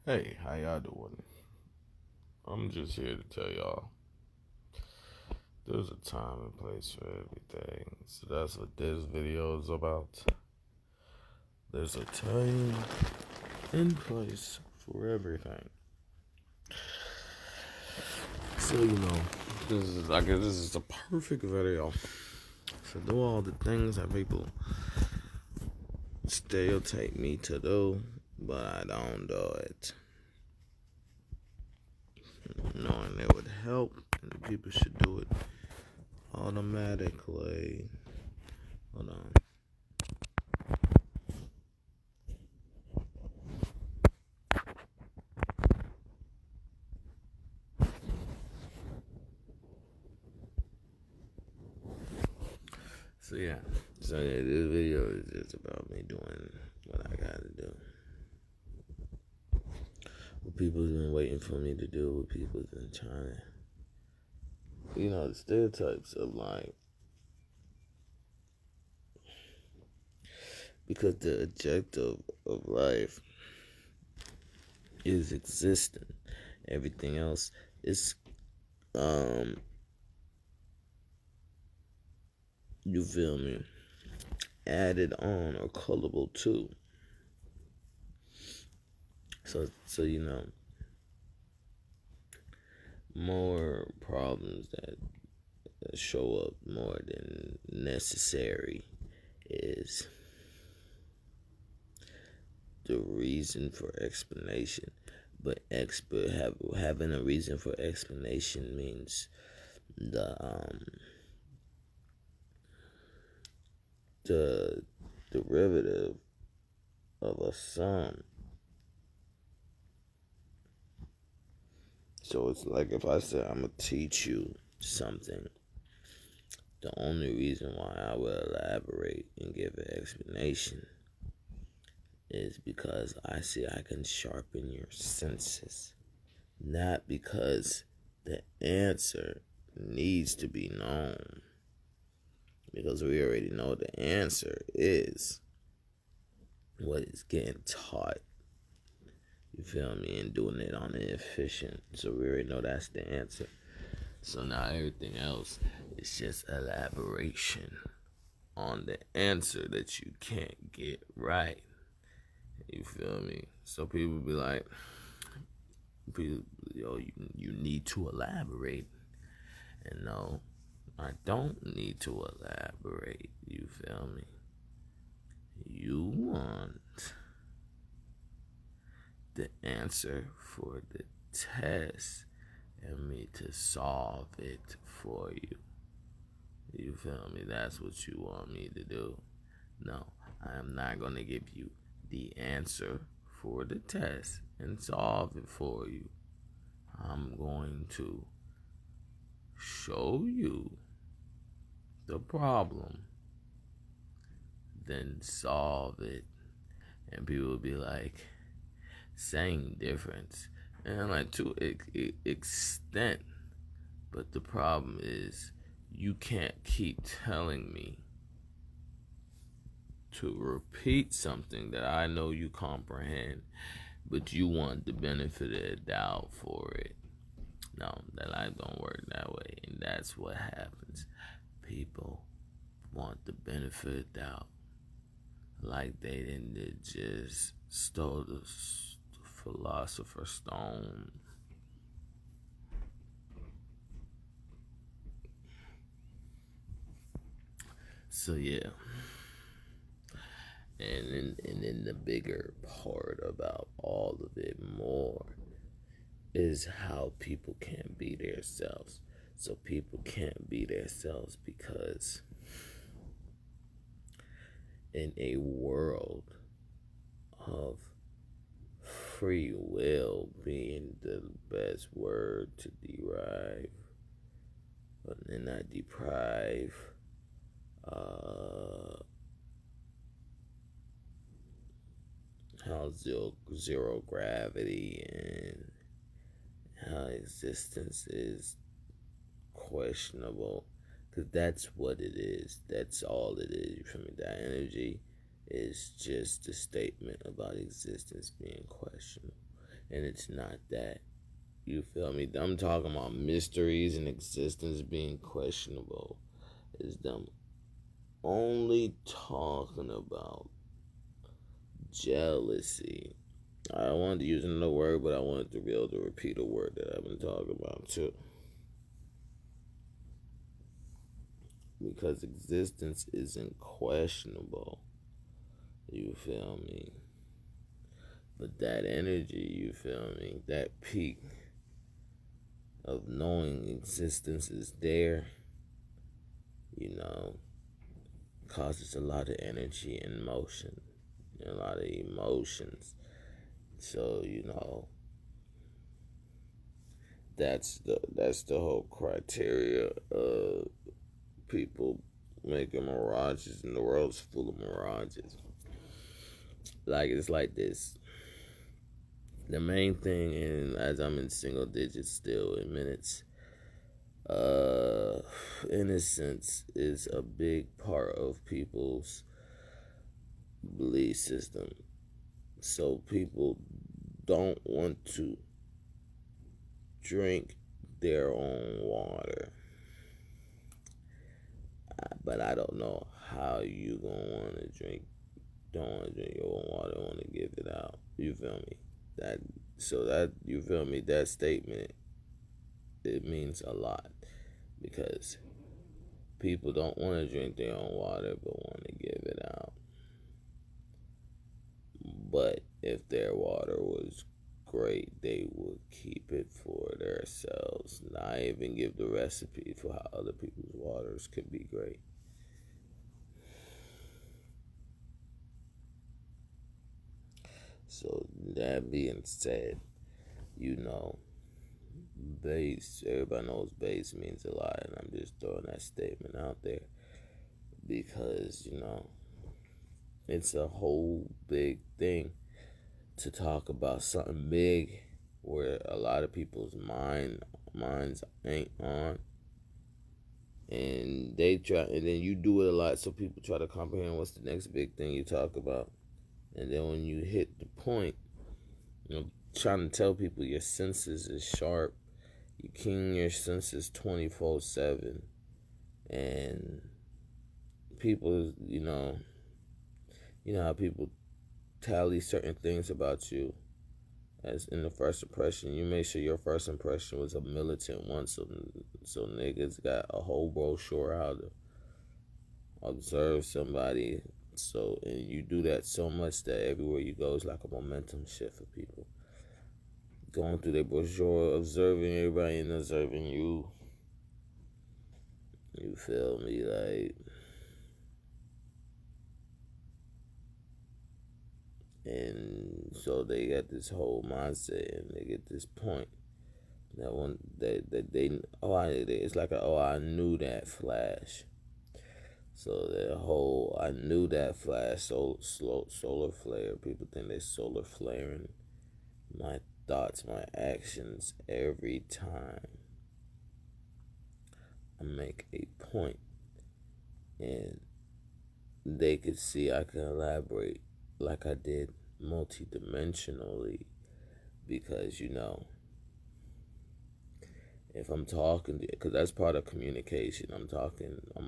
Hey, how y'all doing? I'm just here to tell y'all there's a time and place for everything. So that's what this video is about. There's a time and place for everything. So I guess this is a perfect video to do all the things that people stereotype me to do, but I don't do it. Knowing it would help, and people should do it automatically. Hold on. So this video is just about me doing what I gotta do. What people's been waiting for me to do, what people's been trying to, the stereotypes of life. Because the objective of life is existing. Everything else is, you feel me, added on or colorable to. So more problems that show up more than necessary is the reason for explanation. But having a reason for explanation means the derivative of a sum. So it's like if I said I'm gonna teach you something, the only reason why I will elaborate and give an explanation is because I see I can sharpen your senses, not because the answer needs to be known, because we already know the answer is what is getting taught. You feel me? And doing it on the efficient. So we already know that's the answer. So now everything else is just elaboration on the answer that you can't get right. You feel me? So people be like, you need to elaborate. And no, I don't need to elaborate. You feel me? You want the answer for the test and me to solve it for you. You feel me? That's what you want me to do. No, I am not going to give you the answer for the test and solve it for you. I'm going to show you the problem, then solve it. And people will be like, same difference. And I'm like, to extent. But the problem is, you can't keep telling me to repeat something that I know you comprehend, but you want the benefit of the doubt for it. No, that life don't work that way, and that's what happens. People want the benefit of doubt, like they didn't just stole the philosopher's stone. So yeah. And then the bigger part about all of it more is how people can't be themselves. So people can't be themselves because in a world of free will being the best word to derive, and not deprive, how zero gravity and how existence is questionable, because that's what it is. That's all it is. You feel me? That energy is just a statement about existence being questionable. and it's not that. You feel me? I'm talking about mysteries and existence being questionable. Is them only talking about jealousy. I wanted to use another word, but I wanted to be able to repeat a word that I've been talking about too. Because existence isn't questionable. You feel me? But that energy, you feel me? That peak of knowing existence is there, you know, causes a lot of energy and motion, a lot of emotions. So, that's the whole criteria of people making mirages, and the world's full of mirages. Like, it's like this. The main thing, and as I'm in single digits still in minutes, uh, innocence is a big part of people's belief system. So people don't want to drink their own water. But I don't know how you gonna want to drink. Don't want to drink your own water. Want to give it out. You feel me? That that you feel me? That statement, it means a lot because people don't want to drink their own water but want to give it out. But if their water was great, they would keep it for themselves, not even give the recipe for how other people's waters could be great. So that being said, you know, base, everybody knows base means a lot, and I'm just throwing that statement out there because, it's a whole big thing to talk about something big where a lot of people's minds ain't on, and they try, and then you do it a lot, so people try to comprehend what's the next big thing you talk about, and then when you hit the point, trying to tell people your senses is sharp, you keen your senses 24/7, and people, how people tally certain things about you as in the first impression. You make sure your first impression was a militant one, so niggas got a whole brochure how to observe somebody. So, and you do that so much that everywhere you go is like a momentum shift for people. Going through their brochure, observing everybody and observing you. You feel me? Like, and so they got this whole mindset, and they get this point that one that they it's like I knew that flash. So the whole I knew that flash, solar flare. People think they're solar flaring my thoughts, my actions every time I make a point, and they could see I can elaborate like I did multidimensionally because if I'm talking, because that's part of communication. I'm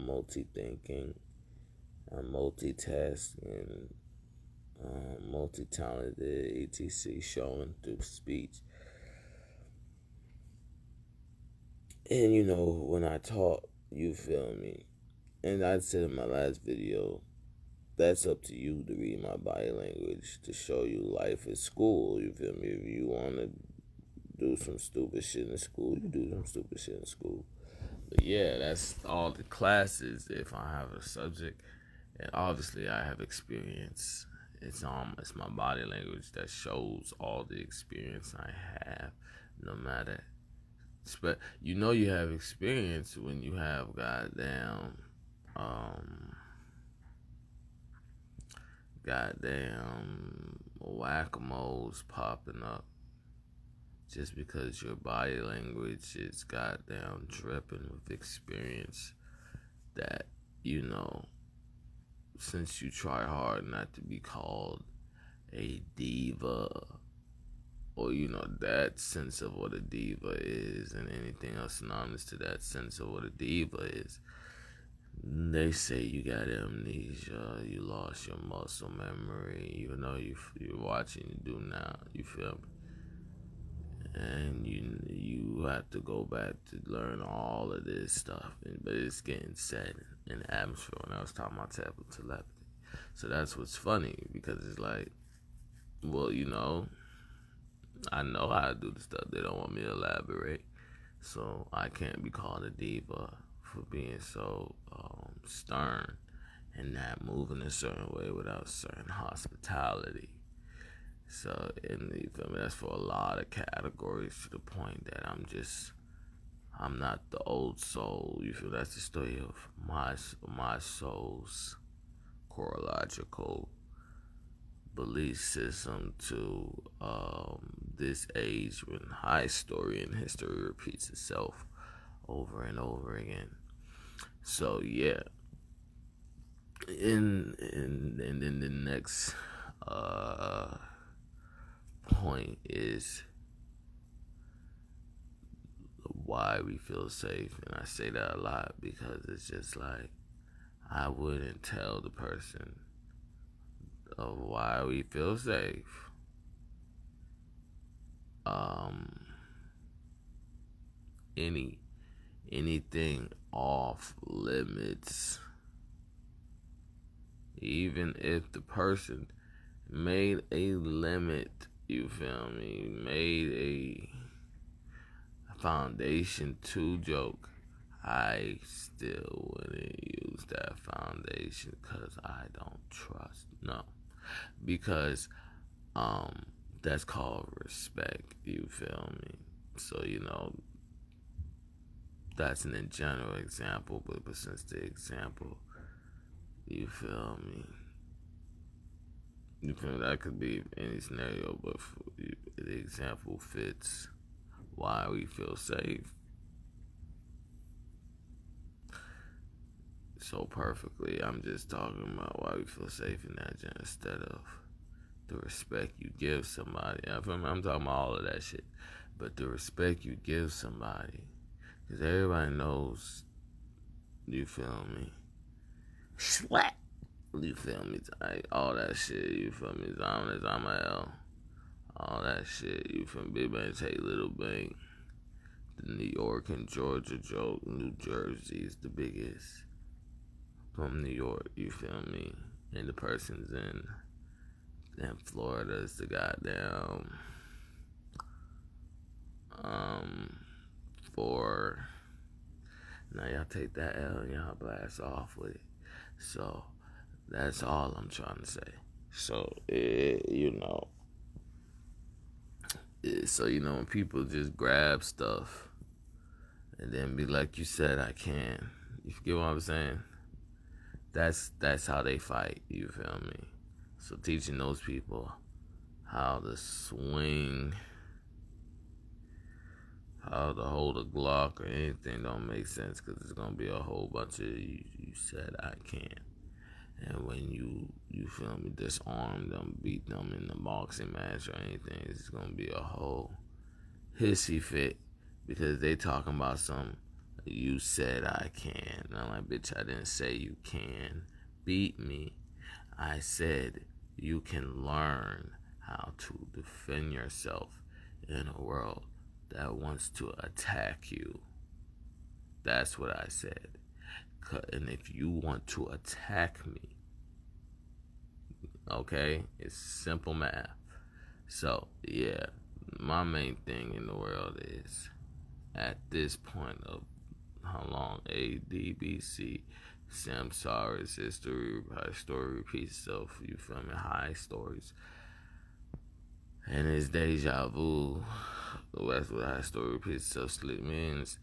multi-thinking, I'm multitasking, multi-talented, etc. Showing through speech. And when I talk, you feel me? And I said in my last video, that's up to you to read my body language to show you life is school. You feel me? If you want to do some stupid shit in school, you do some stupid shit in school. But yeah, that's all the classes if I have a subject. And obviously I have experience. It's my body language that shows all the experience I have, no matter. But you have experience when you have goddamn whack-a-moles popping up just because your body language is goddamn dripping with experience that, since you try hard not to be called a diva or that sense of what a diva is, and anything else synonymous to that sense of what a diva is. They say you got amnesia, you lost your muscle memory, even though you're watching, you do now, you feel me? And you have to go back to learn all of this stuff, but it's getting said in the atmosphere when I was talking about telepathy. So that's what's funny, because it's like, well, I know how to do the stuff. They don't want me to elaborate, so I can't be called a diva for being so stern and not moving a certain way without certain hospitality. So, and you feel me? That's for a lot of categories, to the point that I'm not the old soul. You feel? That's the story of my soul's chronological belief system to this age, when high story and history repeats itself over and over again. So yeah, and then the next point is why we feel safe, and I say that a lot because it's just like, I wouldn't tell the person of why we feel safe anything off limits, even if the person made a limit, you feel me, made a foundation to joke. I still wouldn't use that foundation, because I don't trust. No, because that's called respect, you feel me? So that's an in general example, but since the example, you feel me, that could be any scenario, but the example fits why we feel safe so perfectly. I'm just talking about why we feel safe in that genre, instead of the respect you give somebody. I'm talking about all of that shit, but the respect you give somebody, because everybody knows, you feel me, sweat, you feel me, all that shit, you feel me, Zamael, all that shit, you feel me, Big Bang, take Little Bang, the New York and Georgia joke, New Jersey is the biggest from New York, you feel me, and the person's in Florida is the goddamn for now y'all take that L and y'all blast off with it. So that's all I'm trying to say. So when people just grab stuff and then be like, you said I can. You get what I'm saying? That's how they fight, you feel me? So teaching those people how to swing, how to hold a Glock or anything don't make sense, because it's gonna be a whole bunch of you said I can't. And when you feel me, disarm them, beat them in the boxing match or anything, it's gonna be a whole hissy fit, because they talking about some, you said I can. And I'm like, bitch, I didn't say you can beat me. I said you can learn how to defend yourself in a world that wants to attack you. That's what I said. And if you want to attack me, okay, it's simple math. So yeah, my main thing in the world is, at this point of how long ADBC Samsara's history repeats itself, you feel me, high stories, and it's deja vu. That's what high story repeats itself sleep means,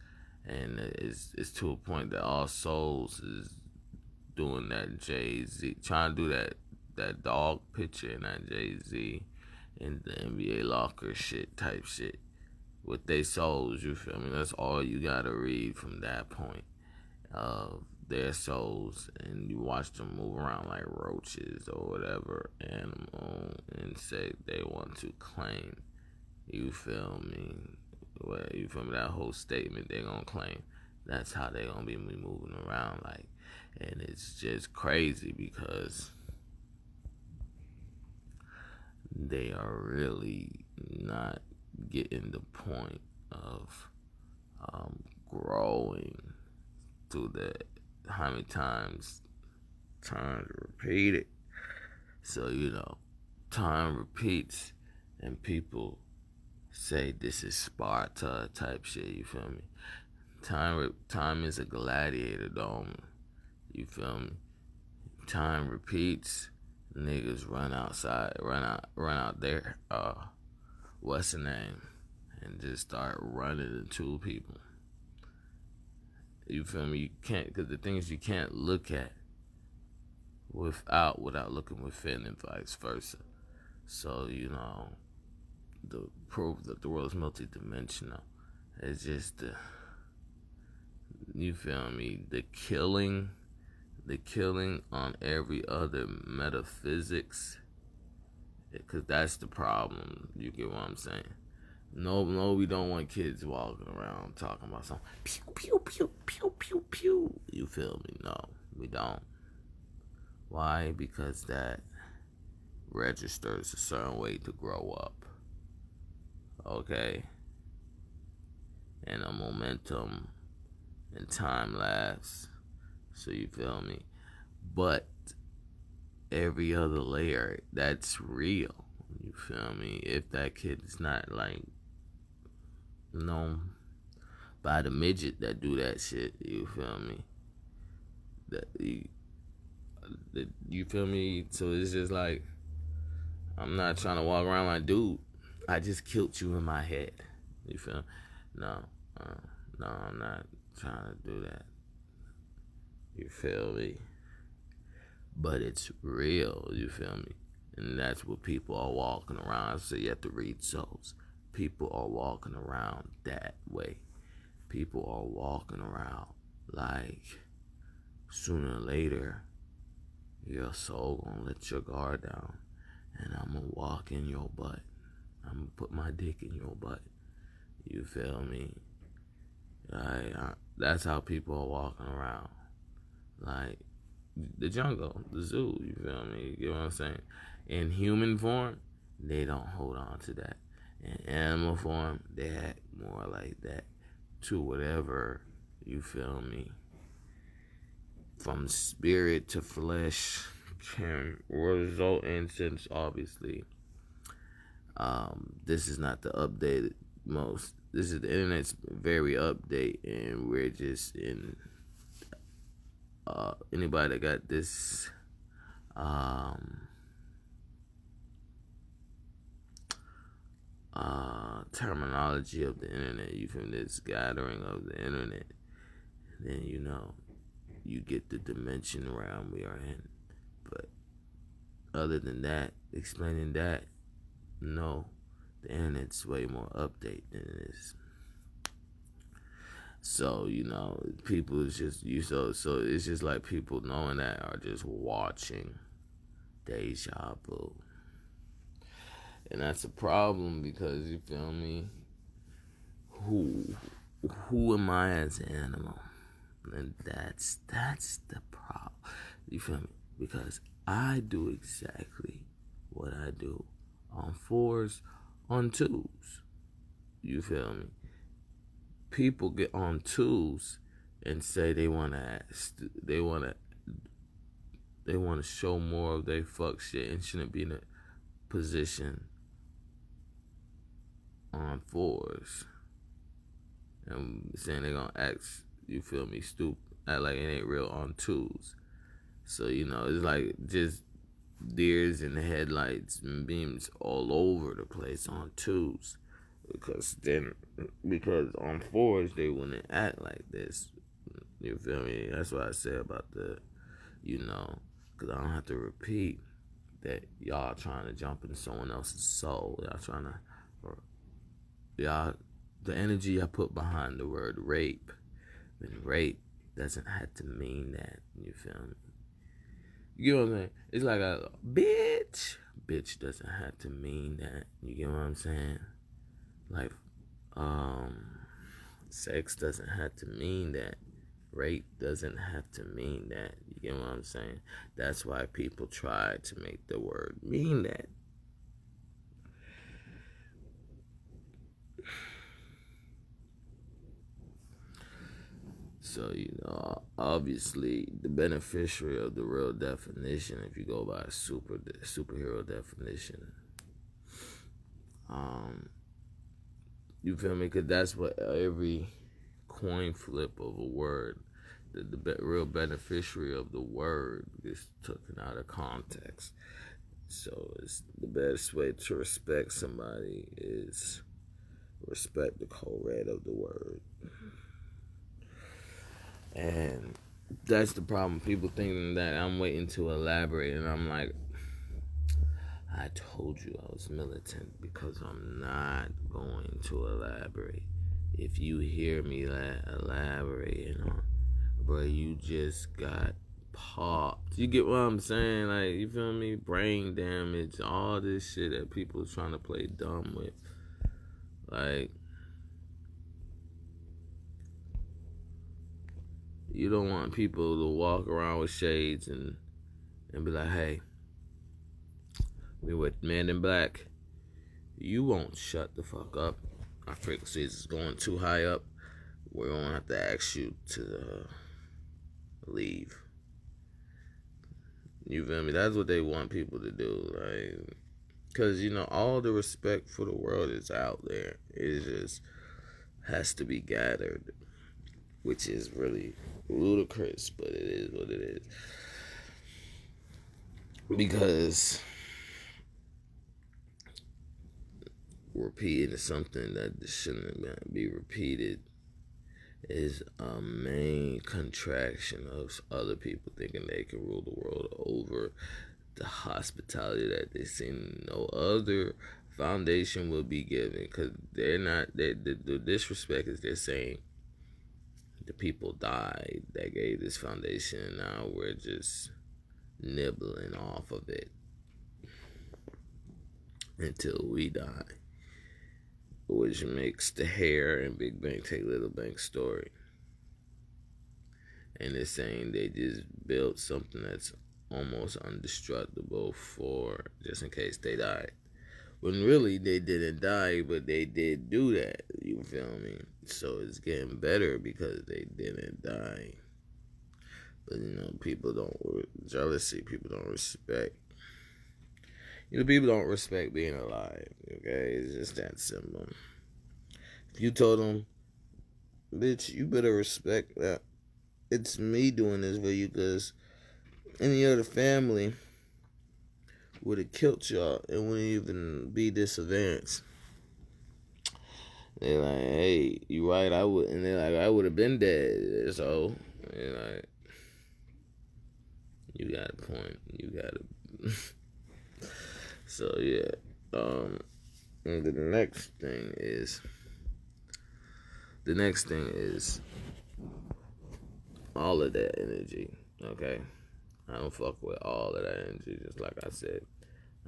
and it's to a point that All Souls is doing that Jay-Z, trying to do that dog picture and that Jay-Z and the NBA locker shit type shit with they souls, you feel me? That's all you gotta read from that point of their souls, and you watch them move around like roaches or whatever animal, and say they want to claim You feel me? Well, you feel me? That whole statement they gonna claim. That's how they gonna be moving around like, and it's just crazy because they are really not getting the point of growing through the how many times repeat it. So time repeats, and people say this is Sparta type shit. You feel me? Time is a gladiator, dome. You feel me? Time repeats. Niggas run out there. What's the name? And just start running into people. You feel me? You can't, because the thing is, you can't look at without looking within, and vice versa. So the proof that the world is multidimensional is just you feel me? The killing on every other metaphysics, because that's the problem. You get what I'm saying? No, we don't want kids walking around talking about something. Pew, pew, pew, pew, pew, pew. You feel me? No, we don't. Why? Because that registers a certain way to grow up. Okay? And a momentum and time lapse. So you feel me? But every other layer, that's real. You feel me? If that kid is not like known by the midget that do that shit, you feel me? You feel me? So it's just like, I'm not trying to walk around like, dude, I just killed you in my head. You feel me? No, I'm not trying to do that. You feel me? But it's real, you feel me? And that's what people are walking around. So you have to read souls. People are walking around that way. People are walking around like sooner or later your soul gonna let your guard down, and I'm gonna walk in your butt. I'm gonna put my dick in your butt. You feel me? That's how people are walking around. Like the jungle, the zoo, you feel me? You know what I'm saying? In human form, they don't hold on to that. In animal form, they act more like that to whatever, you feel me? From spirit to flesh can result in, since obviously this is not the updated most. This is the internet's very update, and we're just in anybody that got this terminology of the internet, you from this gathering of the internet, then you get the dimension realm we are in. But other than that, explaining that, no, the internet's way more update than it is. So people is just so it's just like people knowing that are just watching deja vu, and that's a problem because you feel me. Who am I as an animal? And that's the problem. You feel me? Because I do exactly what I do on fours, on twos. You feel me? People get on twos and say they wanna show more of their fuck shit and shouldn't be in a position on fours, and saying they gonna act, you feel me, stupid, act like it ain't real on twos. So it's like just deers in the headlights and beams all over the place on twos, because on fours they wouldn't act like this. You feel me? That's what I said about the, because I don't have to repeat that y'all trying to jump into someone else's soul. The energy I put behind the word rape, and rape doesn't have to mean that. You feel me? You get what I'm saying? It's like a bitch. Bitch doesn't have to mean that. You get what I'm saying? Like, sex doesn't have to mean that. Rape doesn't have to mean that. You get what I'm saying? That's why people try to make the word mean that. So, obviously, the beneficiary of the real definition, if you go by a superhero definition, you feel me? Because that's what every coin flip of a word, the real beneficiary of the word is taken out of context. So, it's the best way to respect somebody is respect the co-read of the word. And that's the problem. People thinking that I'm waiting to elaborate, and I'm like, I told you I was militant because I'm not going to elaborate. If you hear me elaborating on, bro, you just got popped. You get what I'm saying? Like, you feel me? Brain damage, all this shit that people are trying to play dumb with. Like, you don't want people to walk around with shades and be like, hey, we with Men in Black. You won't shut the fuck up. Our frequencies is going too high up. We're going to have to ask you to leave. You feel me? That's what they want people to do. Like, because, all the respect for the world is out there. It just has to be gathered, which is really ludicrous, but it is what it is. Because repeating something that shouldn't be repeated is a main contraction of other people thinking they can rule the world over the hospitality that they see no other foundation will be given, because they're not, the disrespect is they're saying the people died that gave this foundation, and now we're just nibbling off of it until we die, which makes the hair and Big Bang Take Little Bang story. And they're saying they just built something that's almost indestructible for just in case they die. When really they didn't die, but they did do that. You feel me? So it's getting better because they didn't die. But people don't, jealousy, people don't respect. People don't respect being alive. Okay, it's just that simple. If you told them, bitch, you better respect that it's me doing this for you, because any other family would have killed y'all and wouldn't even be this advanced. They're like, hey, you right, I would, and they're like, I would have been dead. So, they're like, you got a point. You got it. So yeah, and the next thing is all of that energy. Okay, I don't fuck with all of that energy. Just like I said,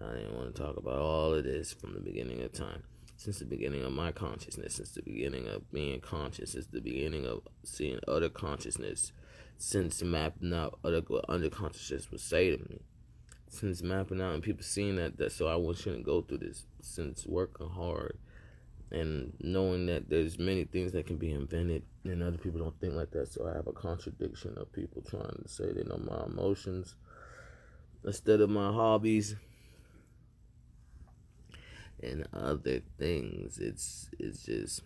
I didn't want to talk about all of this from the beginning of time. Since the beginning of my consciousness, since the beginning of being conscious, since the beginning of seeing other consciousness, since mapping out what underconsciousness would say to me, since mapping out and people seeing that so I shouldn't go through this, since working hard and knowing that there's many things that can be invented and other people don't think like that, so I have a contradiction of people trying to say they know my emotions instead of my hobbies and other things. It's just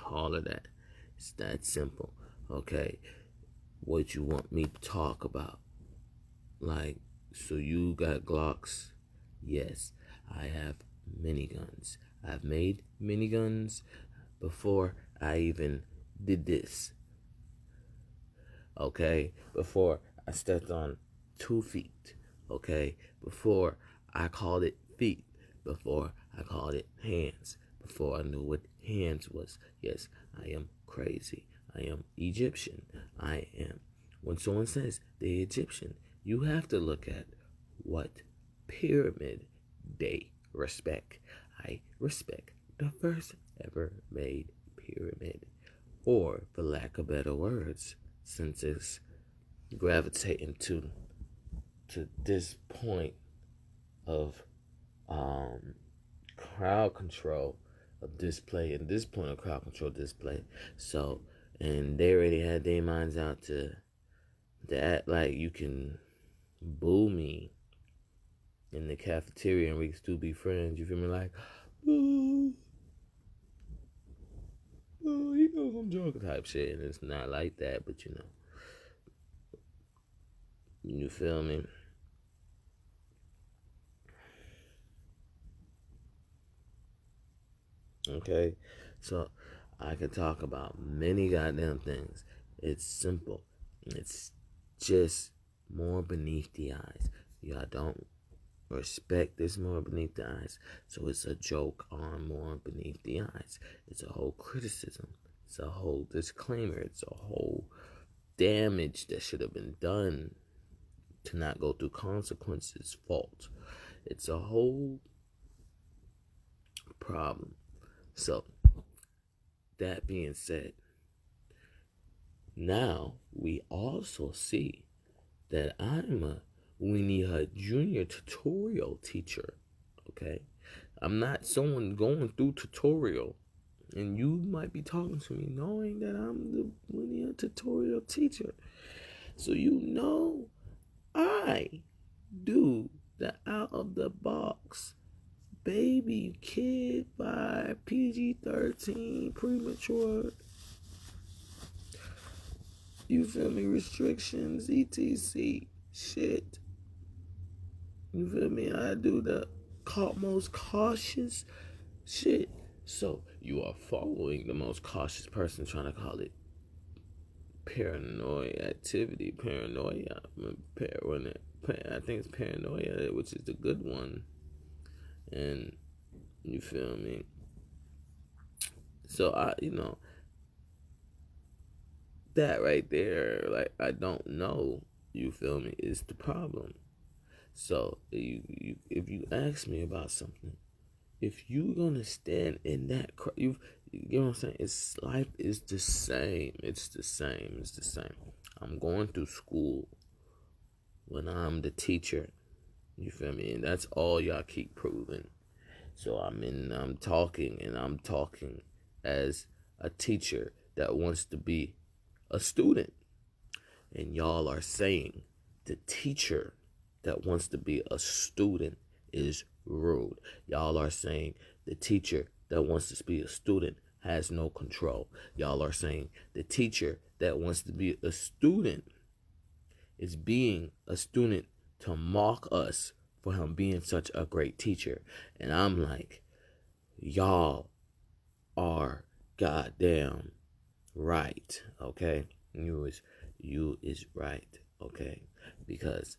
all of that. It's that simple. Okay, what you want me to talk about? Like, so you got Glocks? Yes, I have miniguns. I've made miniguns before I even did this. Okay, before I stepped on 2 feet. Okay, before I called it feet. Before I called it hands. Before I knew what hands was. Yes, I am crazy. I am Egyptian. I am. When someone says they're Egyptian, you have to look at what pyramid they respect. I respect the first ever made pyramid, or for lack of better words, since it's gravitating to this point of um, crowd control of display and this point of crowd control display. So, and they already had their minds out to act like you can boo me in the cafeteria and we can still be friends. You feel me? Like, oh, he knows I'm drunk type shit. And it's not like that, but you know. You feel me? Okay? So, I could talk about many goddamn things. It's simple. It's just more beneath the eyes. Y'all don't respect this more beneath the eyes. So it's a joke on more beneath the eyes. It's a whole criticism. It's a whole disclaimer. It's a whole damage that should have been done to not go through consequences fault. It's a whole problem. So, that being said, now we also see that I'm a Winnie Hut Junior tutorial teacher. Okay? I'm not someone going through tutorial. And you might be talking to me knowing that I'm the Winnie Hut tutorial teacher. So you know I do the out of the box baby kid by PG-13 premature, you feel me, restrictions, etc. shit. You feel me? I do the most cautious shit. So you are following the most cautious person trying to call it paranoid activity, paranoia. I think it's paranoia, which is the good one. And you feel me? So that right there, like, I don't know, you feel me, is the problem. So if you ask me about something, if you gonna stand in that, you know what I'm saying? It's life is the same. It's the same. I'm going through school when I'm the teacher. You feel me? And that's all y'all keep proving. So I'm talking as a teacher that wants to be a student. And y'all are saying the teacher that wants to be a student is rude. Y'all are saying the teacher that wants to be a student has no control. Y'all are saying the teacher that wants to be a student is being a student to mock us for him being such a great teacher. And I'm like, y'all are goddamn right, okay? You is right, okay? Because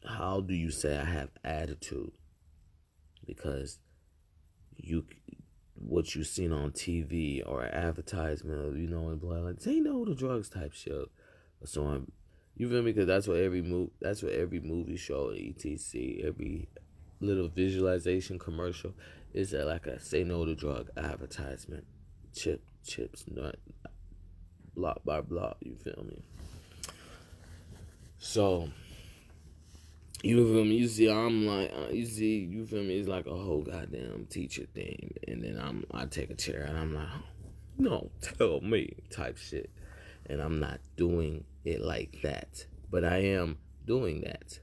how do you say I have attitude? Because what you seen on TV or an advertisement of, and like, say no to drugs type shit. So you feel me? Because that's what every movie show, etc. Every little visualization commercial is like a say no to drug advertisement. Chips, nut, block by block. You feel me? So you feel me? I'm like, you feel me? It's like a whole goddamn teacher thing, and then I take a chair and I'm like, no, tell me type shit, and I'm not doing it like that, but I am doing that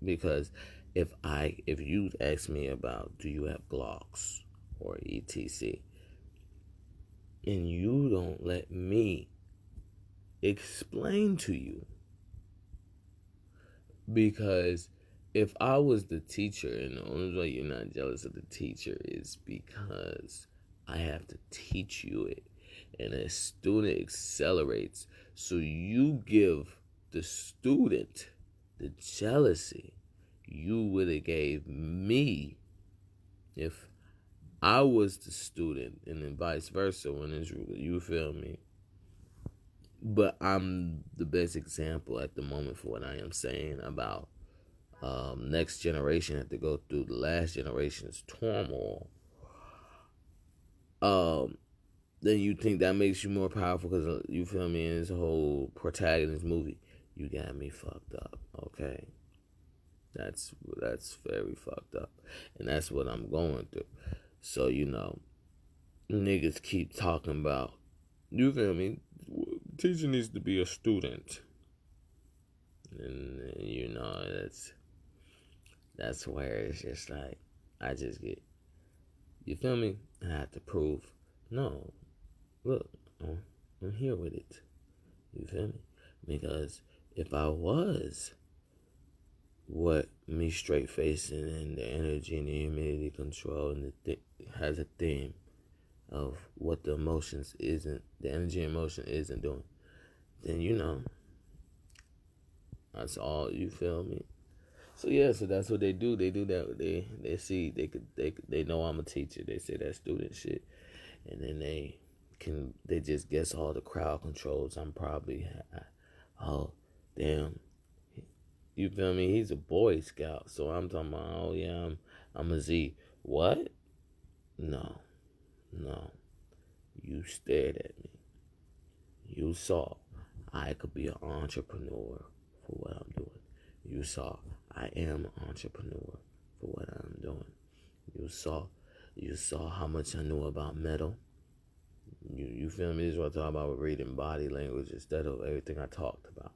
because if you ask me about do you have Glocks or etc, and you don't let me explain to you. Because if I was the teacher, and the only way you're not jealous of the teacher is because I have to teach you it, and a student accelerates, so you give the student the jealousy you would have gave me if I was the student, and then vice versa when it's, you feel me? But I'm the best example at the moment for what I am saying about next generation have to go through the last generation's turmoil, um, then you think that makes you more powerful because you feel me in this whole protagonist movie. You got me fucked up, okay? That's very fucked up, and that's what I'm going through. So niggas keep talking about. You feel me? Teacher needs to be a student, and that's where it's just like I just get. You feel me? I have to prove. No, look, I'm here with it. You feel me? Because if I was what me straight facing and the energy and the humidity control and has a theme of what the energy and emotion isn't doing, then that's all. You feel me? So yeah, so that's what they do. They do that. They see they know I'm a teacher. They say that student shit, and then they just guess all the crowd controls. I'm probably oh damn. You feel me? He's a Boy Scout, so I'm talking about. Oh yeah, I'm a Z. What? No, no. You stared at me. You saw I could be an entrepreneur for what I'm doing. You saw I am an entrepreneur for what I'm doing. You saw how much I knew about metal. You feel me? This is what I'm talking about with reading body language instead of everything I talked about.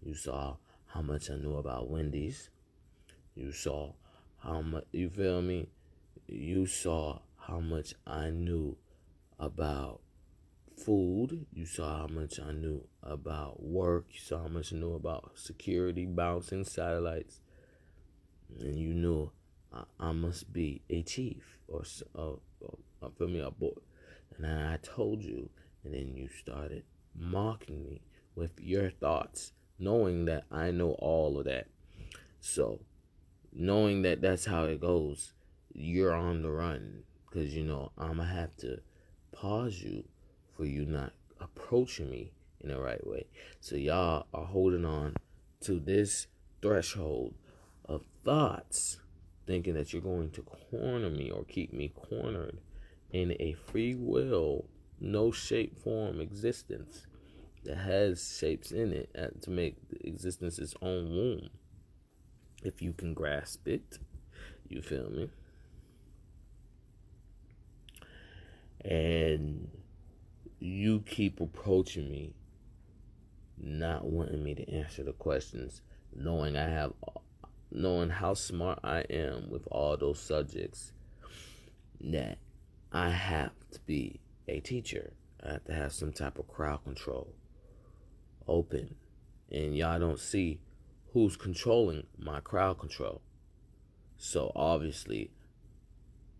You saw how much I knew about Wendy's. You saw how much, you feel me? You saw how much I knew about food. You saw how much I knew about work. You saw how much I knew about security, bouncing satellites. And you knew I must be a chief or feel me, a boy. And then I told you, and then you started mocking me with your thoughts, knowing that I know all of that. So, knowing that that's how it goes, you're on the run because I'm gonna have to pause you for you not approaching me in the right way. So y'all are holding on to this threshold of thoughts, thinking that you're going to corner me or keep me cornered in a free will, no shape, form existence that has shapes in it to make existence its own womb. If you can grasp it, you feel me? And you keep approaching me, not wanting me to answer the questions, knowing how smart I am with all those subjects, that I have to be a teacher. I have to have some type of crowd control open. And y'all don't see who's controlling my crowd control. So obviously,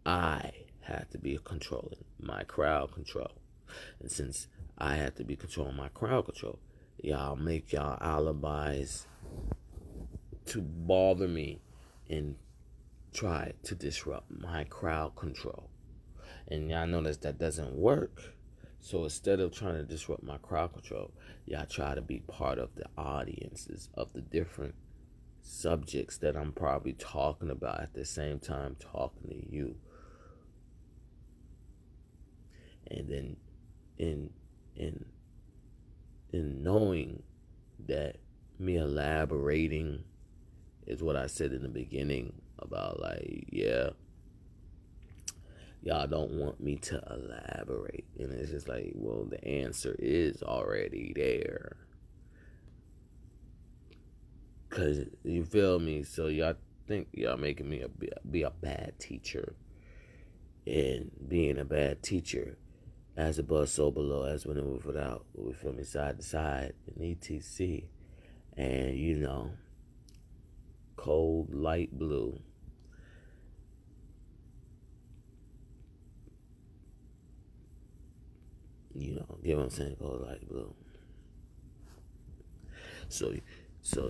I have to be controlling my crowd control. And since I have to be controlling my crowd control, y'all make y'all alibis to bother me and try to disrupt my crowd control. And y'all notice that doesn't work. So instead of trying to disrupt my crowd control, y'all try to be part of the audiences of the different subjects that I'm probably talking about at the same time talking to you. And then in knowing that me elaborating is what I said in the beginning about y'all don't want me to elaborate. And it's just like, well, the answer is already there. Cause you feel me? So y'all think y'all making me be a bad teacher. And being a bad teacher, as above, so below, as when it was without, we feel me, side to side, and etc. And cold light blue. Get what I'm saying? Cold light blue. So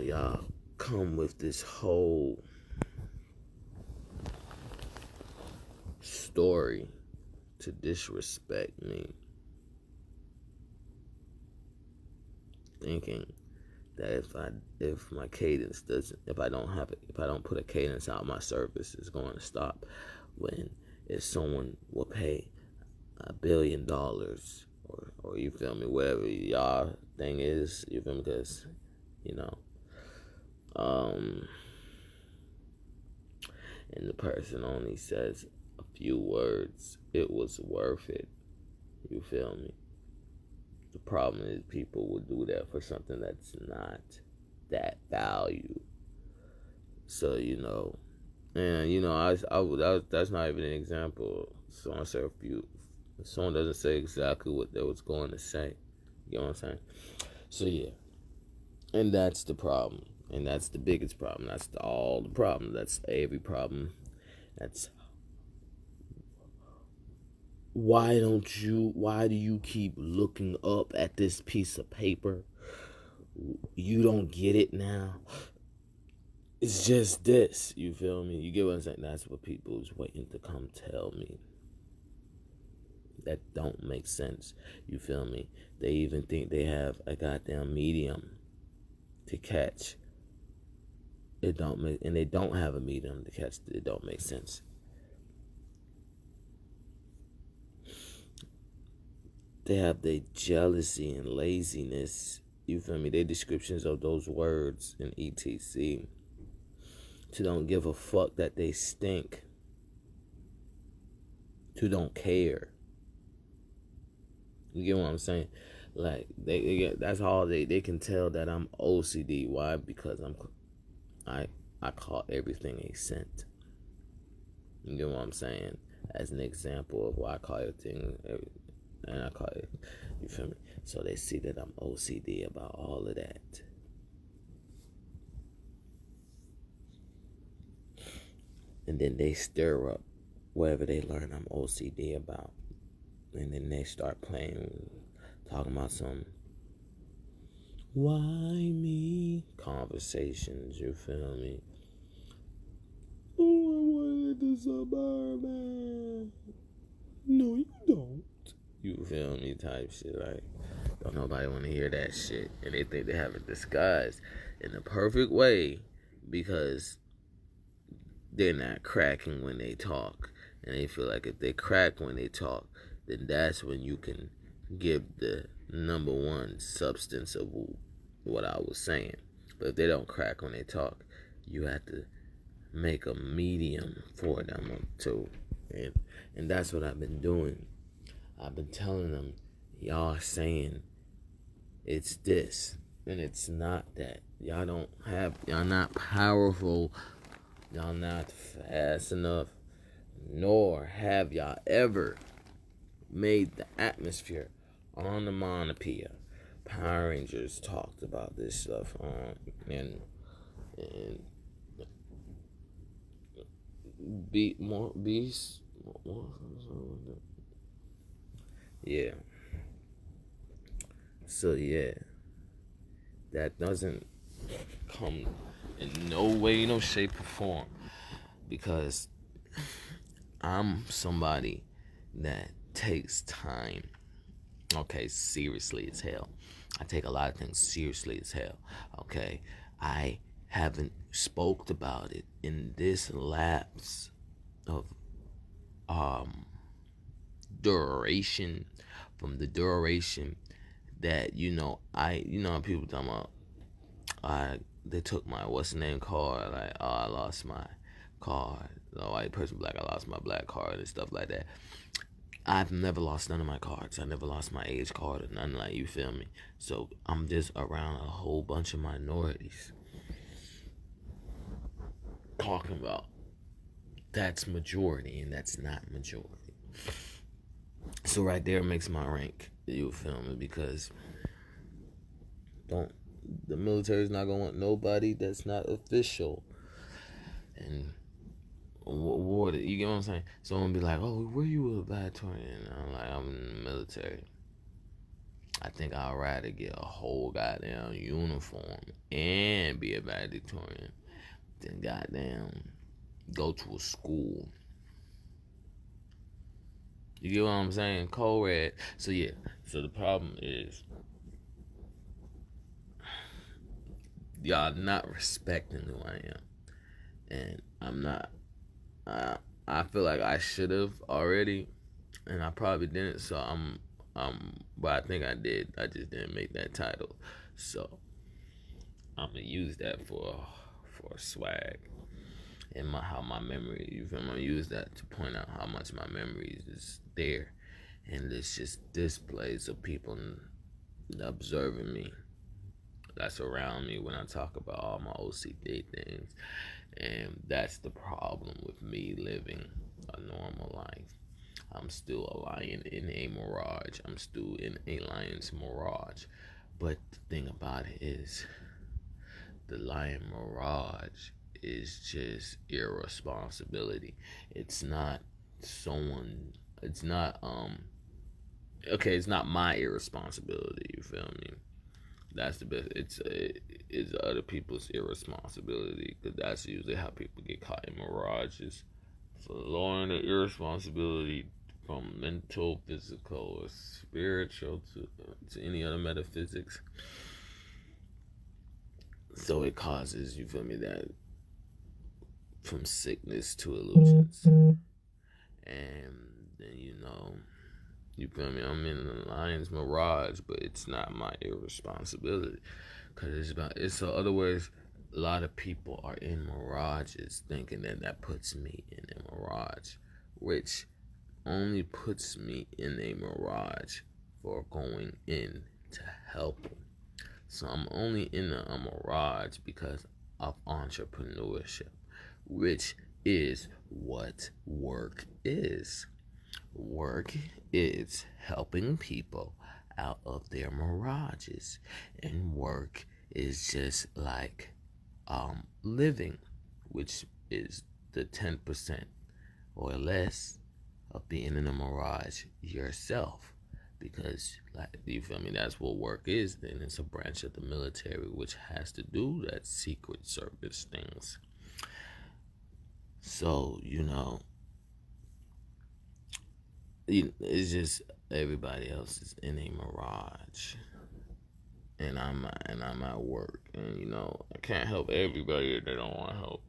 y'all come with this whole story to disrespect me, thinking that if my cadence doesn't, if I don't put a cadence out, my service is going to stop. When if someone will pay $1 billion, or you feel me, whatever y'all thing is, you feel me, because you know, and the person only says a few words, it was worth it. You feel me? The problem is people will do that for something that's not that value. So that's not even an example. Someone said a few. Someone doesn't say exactly what they was going to say. You know what I'm saying? So yeah, and that's the problem, and that's the biggest problem. That's all the problem. That's every problem. That's why do you keep looking up at this piece of paper? You don't get it now. It's just this. You feel me? You get what I'm saying? That's what people's waiting to come tell me. That don't make sense. You feel me? They even think they have a goddamn medium to catch. It don't make, and they don't have a medium to catch. It don't make sense. They have their jealousy and laziness. You feel me? Their descriptions of those words in ETC. To don't give a fuck that they stink. To don't care. You get what I'm saying? Like they get, that's all they can tell that I'm OCD. Why? Because I call everything a scent. You get what I'm saying? As an example of why I call everything, and I call it. You feel me? So they see that I'm OCD about all of that. And then they stir up whatever they learn I'm OCD about. And then they start playing, talking about some why me conversations, you feel me? Oh, I wanted the suburban. No, you don't. You feel me? Type shit. Like, don't nobody want to hear that shit. And they think they have it disguised in the perfect way because they're not cracking when they talk. And they feel like if they crack when they talk, then that's when you can give the number one substance of what I was saying. But if they don't crack when they talk, you have to make a medium for them too. And that's what I've been doing. I've been telling them, y'all saying it's this, and it's not that. Y'all not powerful, y'all not fast enough, nor have y'all ever made the atmosphere on the Monopia. Power Rangers talked about this stuff and beast. Yeah. So yeah, that doesn't come in no way, no shape or form, because I'm somebody that takes time. Okay, seriously as hell. I take a lot of things seriously as hell. Okay, I haven't spoke about it in this lapse of duration, from the duration that people talking about they took my what's the name card, like, oh, I lost my card, white person black, I lost my black card and stuff like that. I've never lost none of my cards. I never lost my age card or nothing, like, you feel me? So I'm just around a whole bunch of minorities talking about that's majority and that's not majority. So right there makes my rank, you feel me? Because the military's not gonna want nobody that's not official and awarded. You get what I'm saying? So I'm gonna be like, oh, where you a valedictorian? I'm like, I'm in the military. I think I'd rather get a whole goddamn uniform and be a valedictorian than goddamn go to a school. You get what I'm saying? Co-ed. So yeah. So the problem is y'all not respecting who I am, and I'm not. I feel like I should have already, and I probably didn't. So but I think I did. I just didn't make that title. So I'm gonna use that for swag and how my memory. You feel me? I'm gonna use that to point out how much my memories is there, and it's just displays of people observing me. That's around me when I talk about all my OCD things, and that's the problem with me living a normal life. I'm still a lion in a mirage. I'm still in a lion's mirage. But the thing about it is, the lion mirage is just irresponsibility. It's not someone. It's not Okay, it's not my irresponsibility. You feel me? That's the best. It's other people's irresponsibility, because that's usually how people get caught in mirages. So lowering the irresponsibility from mental, physical, or spiritual to any other metaphysics. So it causes, you feel me, that from sickness to illusions. And then, you feel me, I'm in the lion's mirage, but it's not my irresponsibility. Because so other words, a lot of people are in mirages thinking that puts me in a mirage, which only puts me in a mirage for going in to help them. So I'm only in a mirage because of entrepreneurship, which is what work is. Work is helping people out of their mirages, and work is just like living, which is the 10% or less of being in a mirage yourself. Because, like, you feel me, that's what work is. Then it's a branch of the military which has to do that secret service things. So it's just everybody else is in a mirage, and I'm at work, and I can't help everybody if they don't want help.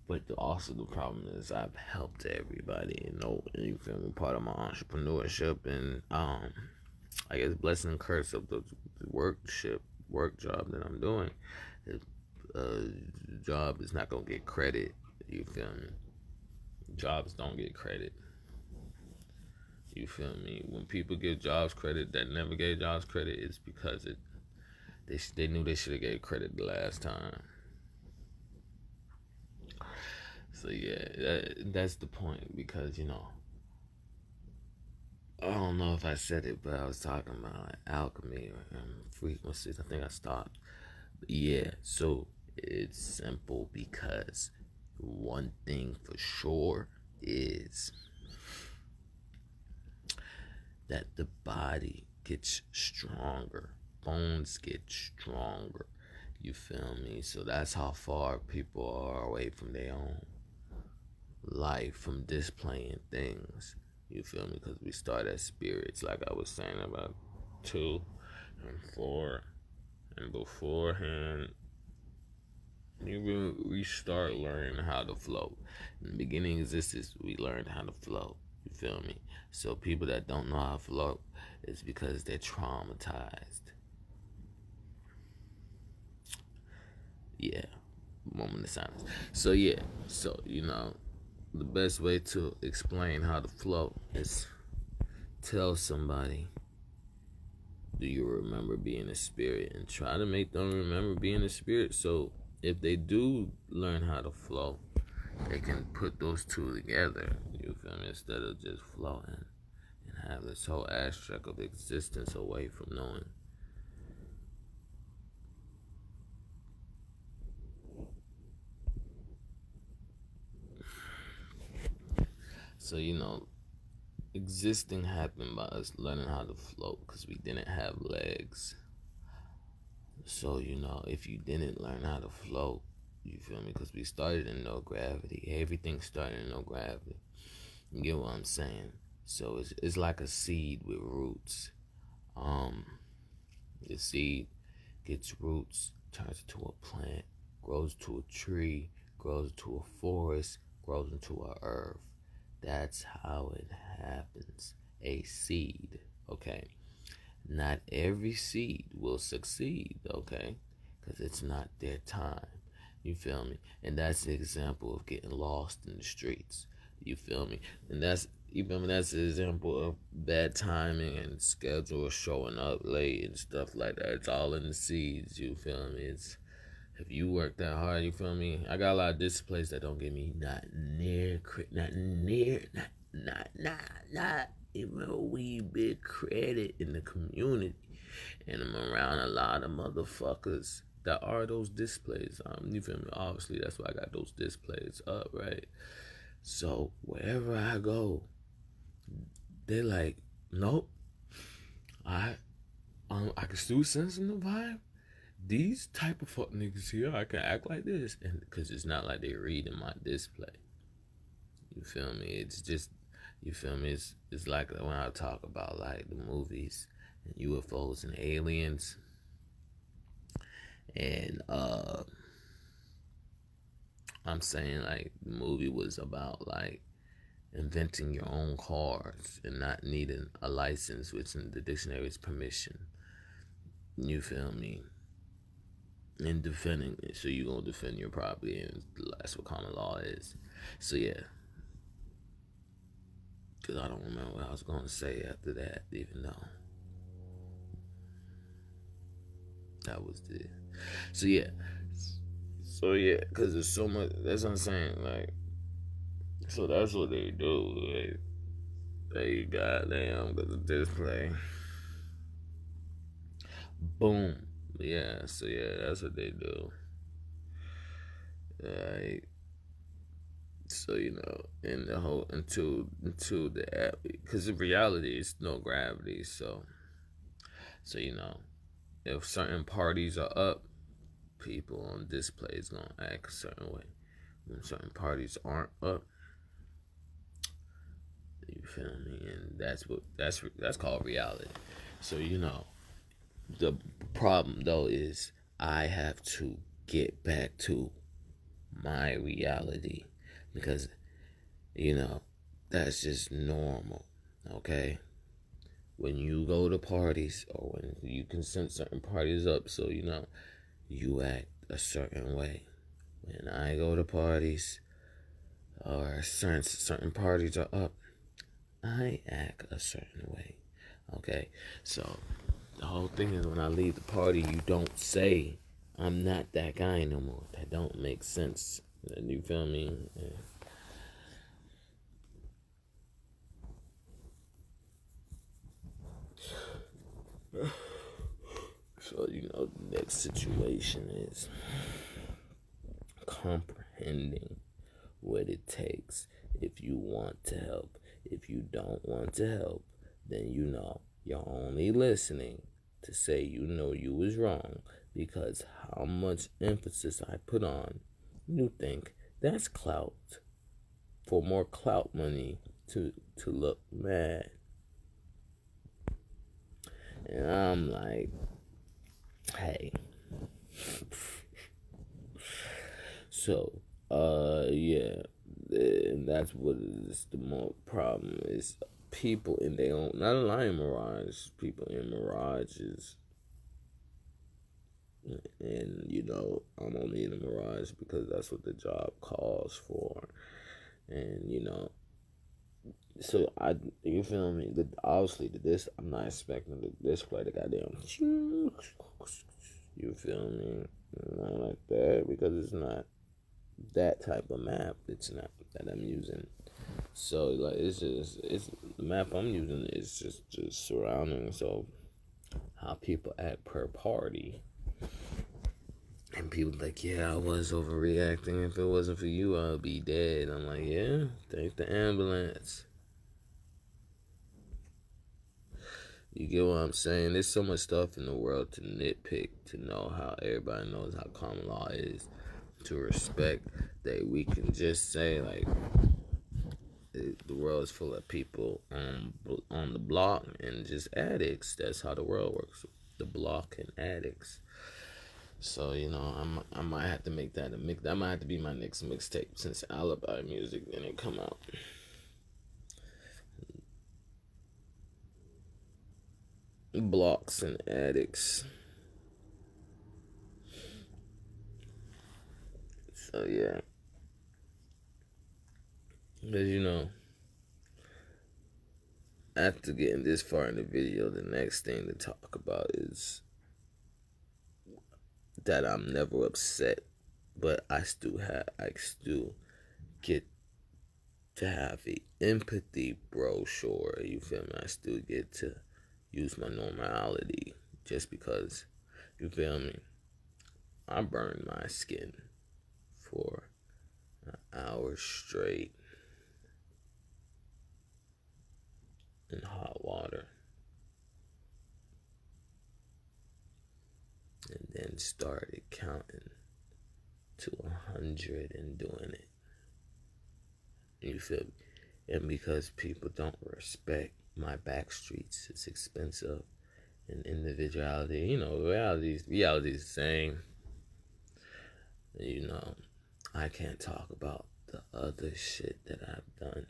But also the problem is I've helped everybody, you feel me, part of my entrepreneurship, and I guess blessing and curse of the work job that I'm doing. Job is not gonna get credit. You feel me? Jobs don't get credit. You feel me? When people give jobs credit that never gave jobs credit, it's because they knew they should have gave credit the last time. So yeah, that's the point, because I don't know if I said it, but I was talking about like alchemy and frequencies. I think I stopped. But yeah, so it's simple, because one thing for sure is that the body gets stronger, bones get stronger. You feel me? So that's how far people are away from their own life, from displaying things. You feel me? Because we start as spirits, like I was saying about 2 and 4, and beforehand, we start learning how to float. In the beginning of existence, we learned how to float. You feel me? So people that don't know how to float, it's because they're traumatized. Yeah, moment of silence. So yeah, the best way to explain how to float is tell somebody, do you remember being a spirit? And try to make them remember being a spirit. So if they do learn how to float, they can put those two together. You feel me? Instead of just floating and have this whole aspect of existence away from knowing. So existing happened by us learning how to float, because we didn't have legs. So if you didn't learn how to float, you feel me? Because we started in no gravity. Everything started in no gravity. You get what I'm saying? So it's like a seed with roots. The seed gets roots, turns into a plant, grows to a tree, grows to a forest, grows into a earth. That's how it happens. A seed, okay? Not every seed will succeed, okay? Because it's not their time. You feel me? And that's the example of getting lost in the streets. You feel me? And you feel me? That's an example of bad timing and schedule showing up late and stuff like that. It's all in the seeds. You feel me? It's if you work that hard, you feel me? I got a lot of disciplines that don't give me not even a wee bit credit in the community. And I'm around a lot of motherfuckers that are those displays. You feel me? Obviously, that's why I got those displays up, right? So wherever I go, they like, nope. I can still sense in the vibe. These type of fuck niggas here, I can act like this, and because it's not like they reading my display. You feel me? It's just, you feel me? It's like when I talk about like the movies and UFOs and aliens, and I'm saying like the movie was about like inventing your own cars and not needing a license, which in the dictionary is permission. You feel me? And defending it, so you gonna defend your property, and that's what common law is. So yeah, because I don't remember what I was gonna say after that, even though that was the. So yeah, because there's so much. That's what I'm saying. Like, so that's what they do. They goddamn got the display. Boom. Yeah. So yeah, that's what they do. Right. So in the whole into the app, because in reality it's no gravity. So if certain parties are up, people on display is gonna act a certain way. When certain parties aren't up, you feel me? And that's called reality. So the problem though is I have to get back to my reality because that's just normal. Okay, when you go to parties or when you can send certain parties up, so you act a certain way. When I go to parties or certain parties are up, I act a certain way. Okay, so the whole thing is when I leave the party, you don't say I'm not that guy no more. That don't make sense. You feel me? Yeah. So the next situation is comprehending what it takes. If you want to help, if you don't want to help, then you're only listening to say you was wrong because how much emphasis I put on you think that's clout for more clout money to look mad. And I'm like, hey. So, yeah. And that's what is the more problem is people in their own, not a lion mirage, people in mirages. And, I'm only in a mirage because that's what the job calls for. And, so you feel me? Obviously, I'm not expecting the display the goddamn. You feel me? Not like that because it's not that type of map. It's not that I'm using. So like it's the map I'm using is just surrounding. So how people act per party. And people like, yeah, I was overreacting. If it wasn't for you, I'd be dead. I'm like, yeah, thank the ambulance. You get what I'm saying? There's so much stuff in the world to nitpick, to know how everybody knows how common law is, to respect that we can just say, like, the world is full of people on the block and just addicts. That's how the world works. The block and addicts. So I might have to make that a mix. That might have to be my next mixtape since Alibi Music didn't come out. Blocks and addicts. So yeah, because after getting this far in the video, the next thing to talk about is that I'm never upset, but I still get to have the empathy brochure. You feel me? I still get to use my normality just because, you feel me? I burned my skin for an hour straight in hot water and then started counting to 100 and doing it. You feel me? And because people don't respect my back streets, it's expensive and individuality. Reality is the same. I can't talk about the other shit that I've done.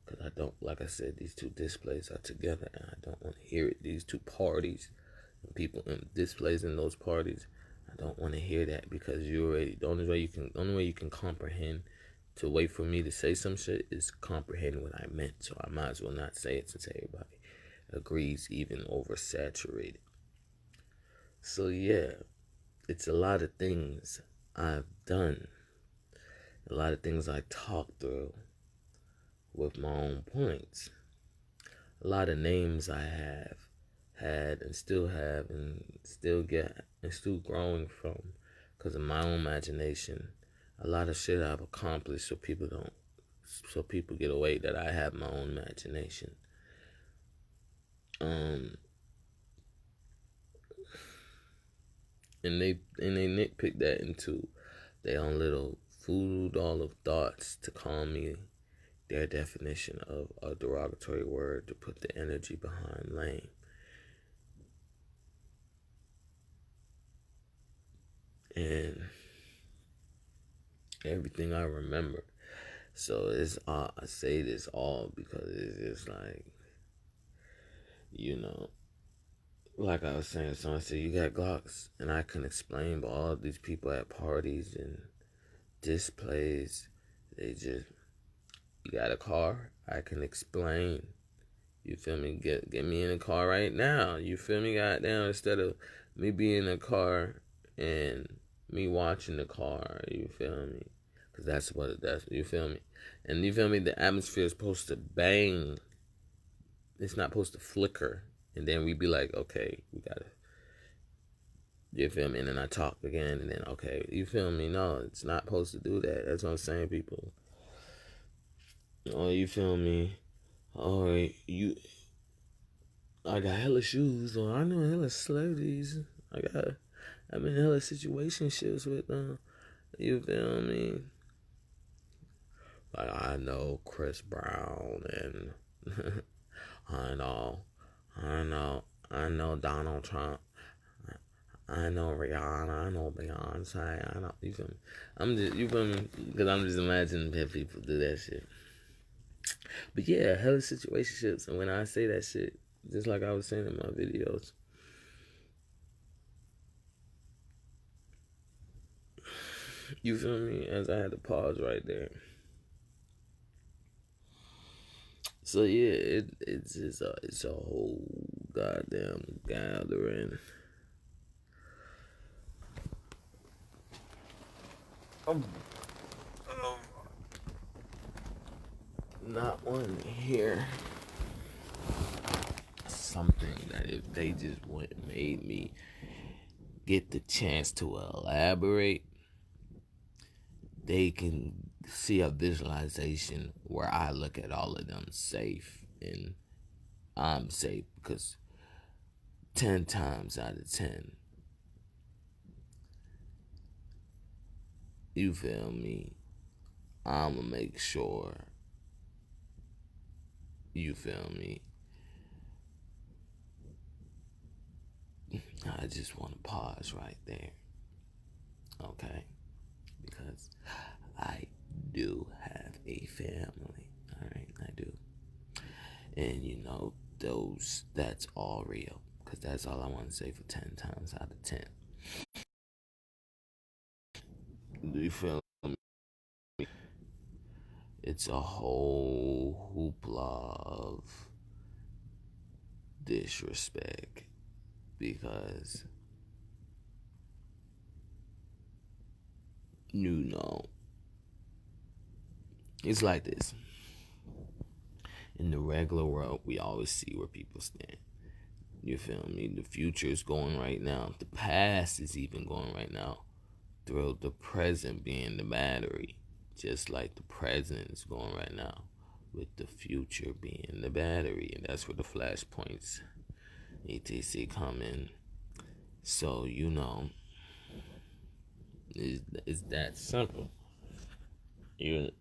Because I don't, like I said, these two displays are together and I don't want to hear it. These two parties and people in displays in those parties, I don't want to hear that because the only way you can comprehend to wait for me to say some shit is comprehend what I meant. So I might as well not say it since everybody agrees, even oversaturated. So yeah, it's a lot of things I've done, a lot of things I talked through with my own points, a lot of names I have had and still have and still get and still growing from because of my own imagination. A lot of shit I've accomplished so people get away that I have my own imagination. And they nitpick that into their own little voodoo doll of thoughts to call me their definition of a derogatory word to put the energy behind lame. And everything I remember. So I say this all because it's just like, like I was saying, someone said you got Glocks, and I can explain, but all these people at parties and displays, you got a car, I can explain. You feel me? Get me in a car right now. You feel me? Goddamn, instead of me being in a car and me watching the car. You feel me? Because that's you feel me? And you feel me? The atmosphere is supposed to bang. It's not supposed to flicker. And then we be like, okay, we gotta. You feel me? And then I talk again, and then okay, you feel me? No, it's not supposed to do that. That's what I'm saying, people. Oh, you feel me? All right, I got hella shoes, or I know hella celebrities. I'm in hella situationships with them. You feel me? Like I know Chris Brown and I know, I know Donald Trump. I know Rihanna. I know Beyonce. I know you feel me? You feel me? Because I'm just imagining that people do that shit. But yeah, hella situationships, and when I say that shit, just like I was saying in my videos. You feel me? As I had to pause right there. So yeah, it's a whole goddamn gathering. I'm not one here. Something that if they just made me get the chance to elaborate, they can see a visualization where I look at all of them safe and I'm safe because 10 times out of 10, you feel me? I'ma make sure, you feel me? I just want to pause right there. Okay? Because I do have a family. All right, I do. And that's all real. Because that's all I want to say for 10 times out of 10. Do you feel me? It's a whole hoopla of disrespect because you know it's like this. In the regular world, we always see where people stand. You feel me? The future is going right now. The past is even going right now. Through the present being the battery. Just like the present is going right now. With the future being the battery. And that's where the flashpoints etc come in. So, it's that simple. You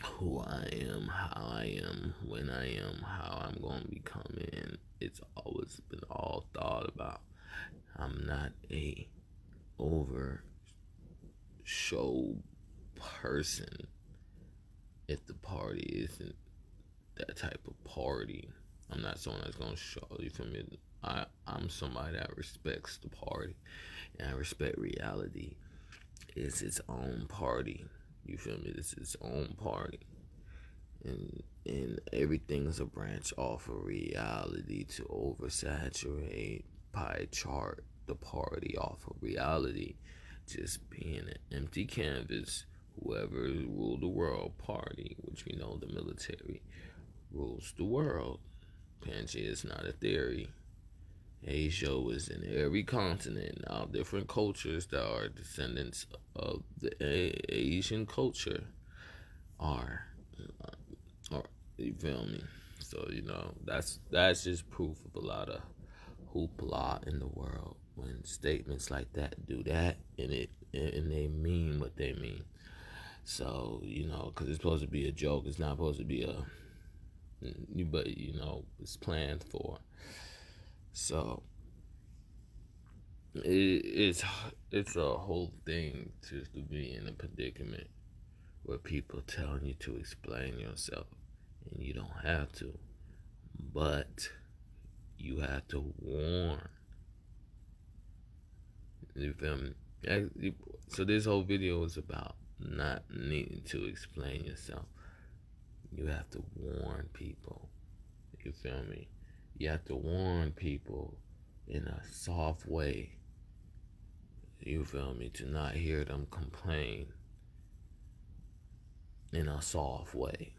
who I am, how I am, when I am, how I'm going to become in. It's always been all thought about. I'm not a over show person if the party isn't that type of party. I'm not someone that's gonna show you feel me. I'm somebody that respects the party and I respect reality. It's its own party. You feel me? It's its own party. And everything is a branch off of reality to oversaturate, pie chart the party off of reality, just being an empty canvas. Whoever ruled the world party, which we know the military rules the world. Pangea is not a theory. Asia was in every continent. Now different cultures that are descendants of the Asian culture are or you feel me? So that's just proof of a lot of hoopla in the world when statements like that do that and they mean what they mean. So because it's supposed to be a joke, it's not supposed to be but it's planned for. So it's a whole thing to be in a predicament where people telling you to explain yourself and you don't have to. But you have to warn. You feel me? So this whole video is about not needing to explain yourself. You have to warn people. You feel me? You have to warn people in a soft way. You feel me? To not hear them complain in a soft way.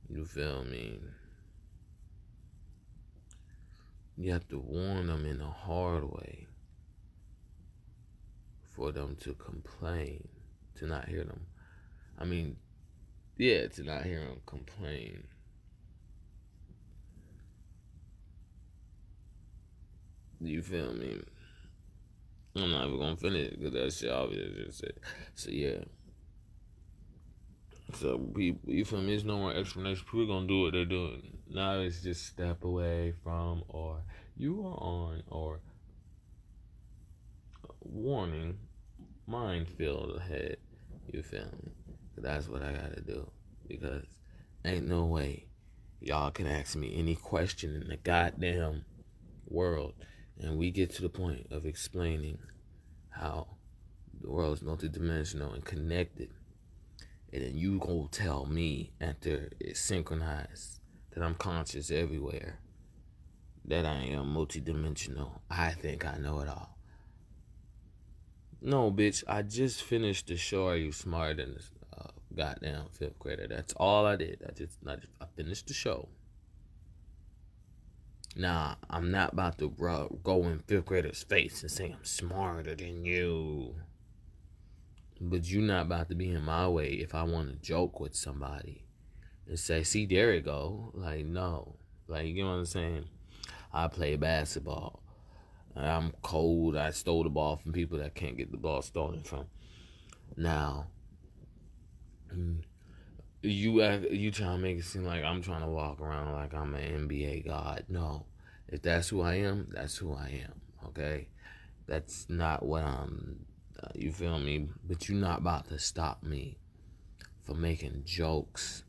You feel me? You have to warn them in a hard way for them to complain, to not hear them. I mean, yeah, to not hear them complain. You feel me? I'm not even gonna finish because that shit obvious just said. So yeah. So people, you feel me? There's no more explanation. People gonna do what they're doing. Now it's just step away from, or you are on, or warning, minefield ahead. You feel me? That's what I gotta do because ain't no way y'all can ask me any question in the goddamn world, and we get to the point of explaining how the world is multidimensional and connected, and then you gonna tell me after it's synchronized that I'm conscious everywhere, that I am multidimensional. I think I know it all. No, bitch, I just finished the show. Are you smarter than this goddamn fifth grader? That's all I did. I finished the show. Nah, I'm not about to go in fifth grader's face and say I'm smarter than you. But you not about to be in my way if I want to joke with somebody and say, see, there it go. Like, no. Like, you know what I'm saying? I play basketball. I'm cold. I stole the ball from people that can't get the ball stolen from. Now, you trying to make it seem like I'm trying to walk around like I'm an NBA god. No. If that's who I am, that's who I am. Okay, that's not what I'm. You feel me? But you're not about to stop me from making jokes.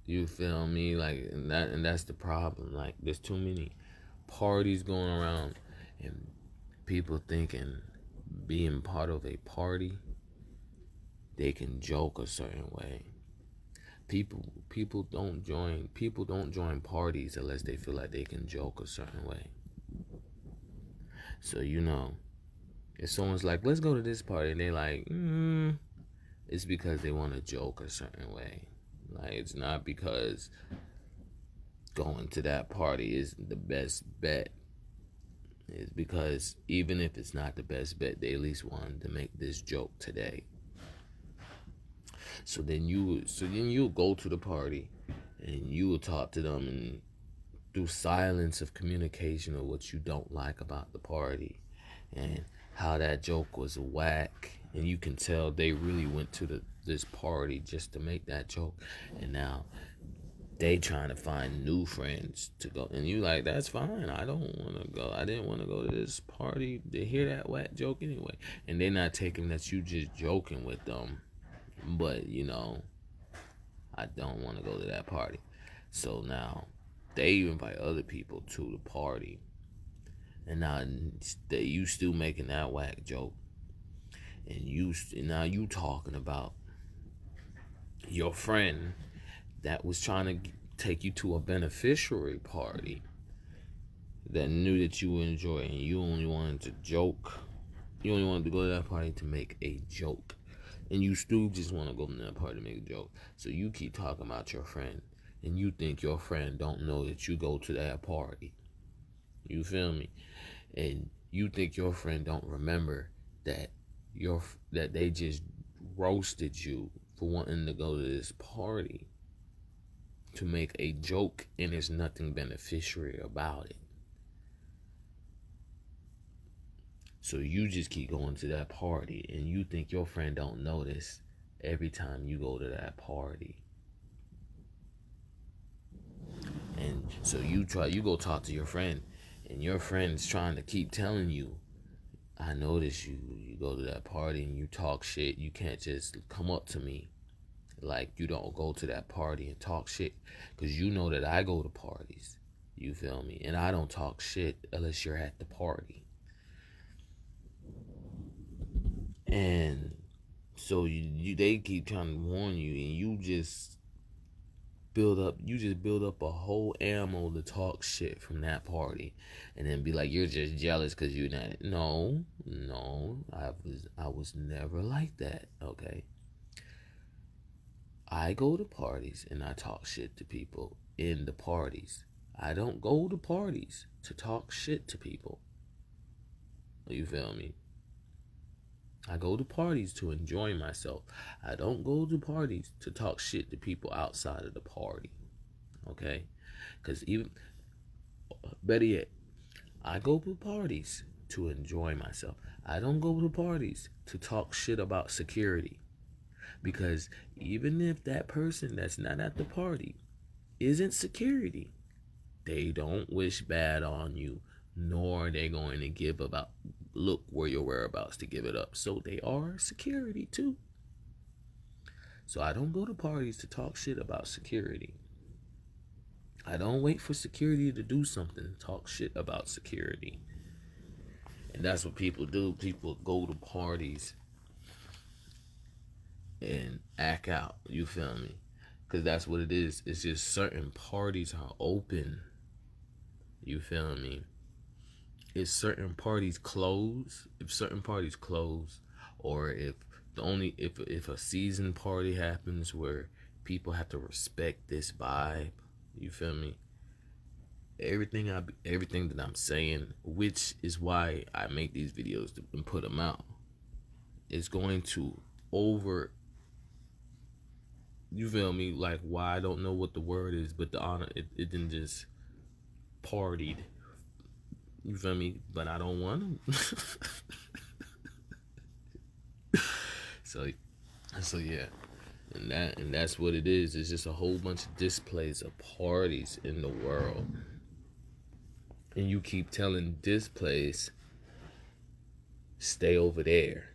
You feel me? Like and that's the problem. Like there's too many parties going around, and people thinking being part of a party, they can joke a certain way. People don't join parties unless they feel like they can joke a certain way. So if someone's like, let's go to this party, and they're like, it's because they want to joke a certain way. Like it's not because going to that party is the best bet. It's because even if it's not the best bet, they at least wanted to make this joke today. So then you'll go to the party and you will talk to them and through silence of communication of what you don't like about the party and how that joke was whack, and you can tell they really went to this party just to make that joke, and now they trying to find new friends to go, and you like, that's fine, I don't want to go, I didn't want to go to this party to hear that whack joke anyway, and they're not taking that you just joking with them, but I don't want to go to that party. So now they invite other people to the party, and you still making that whack joke, and now you talking about your friend that was trying to take you to a beneficiary party that knew that you would enjoy, and you only wanted to joke. You only wanted to go to that party to make a joke, and you still just want to go to that party to make a joke. So you keep talking about your friend, and you think your friend don't know that you go to that party. You feel me? And you think your friend don't remember that that they just roasted you for wanting to go to this party to make a joke, and there's nothing beneficiary about it. So you just keep going to that party, and you think your friend don't notice every time you go to that party. And so you go talk to your friend, and your friend's trying to keep telling you, I notice you go to that party and you talk shit. You can't just come up to me like you don't go to that party and talk shit, because you know that I go to parties. You feel me? And I don't talk shit unless you're at the party. And so they keep trying to warn you, and you just build up a whole ammo to talk shit from that party, and then be like, you're just jealous because you're not. No, I was never like that. Okay, I go to parties and I talk shit to people in the parties. I don't go to parties to talk shit to people. You feel me? I go to parties to enjoy myself. I don't go to parties to talk shit to people outside of the party. Okay? Because even better yet, I go to parties to enjoy myself. I don't go to parties to talk shit about security. Because even if that person that's not at the party isn't security, they don't wish bad on you, nor are they going to look where your whereabouts to give it up. So they are security too. So I don't go to parties to talk shit about security. I don't wait for security to do something, talk shit about security. And that's what people do. People go to parties and act out. You feel me? Because that's what it is. It's just certain parties are open. You feel me? If certain parties close, or if a season party happens where people have to respect this vibe, you feel me? Everything that I'm saying, which is why I make these videos and put them out, is going to you feel me? Like, why I don't know what the word is, but the honor, it didn't just partied. You feel me? But I don't want to. so yeah. And that's what it is. It's just a whole bunch of displays of parties in the world. And you keep telling displays, stay over there.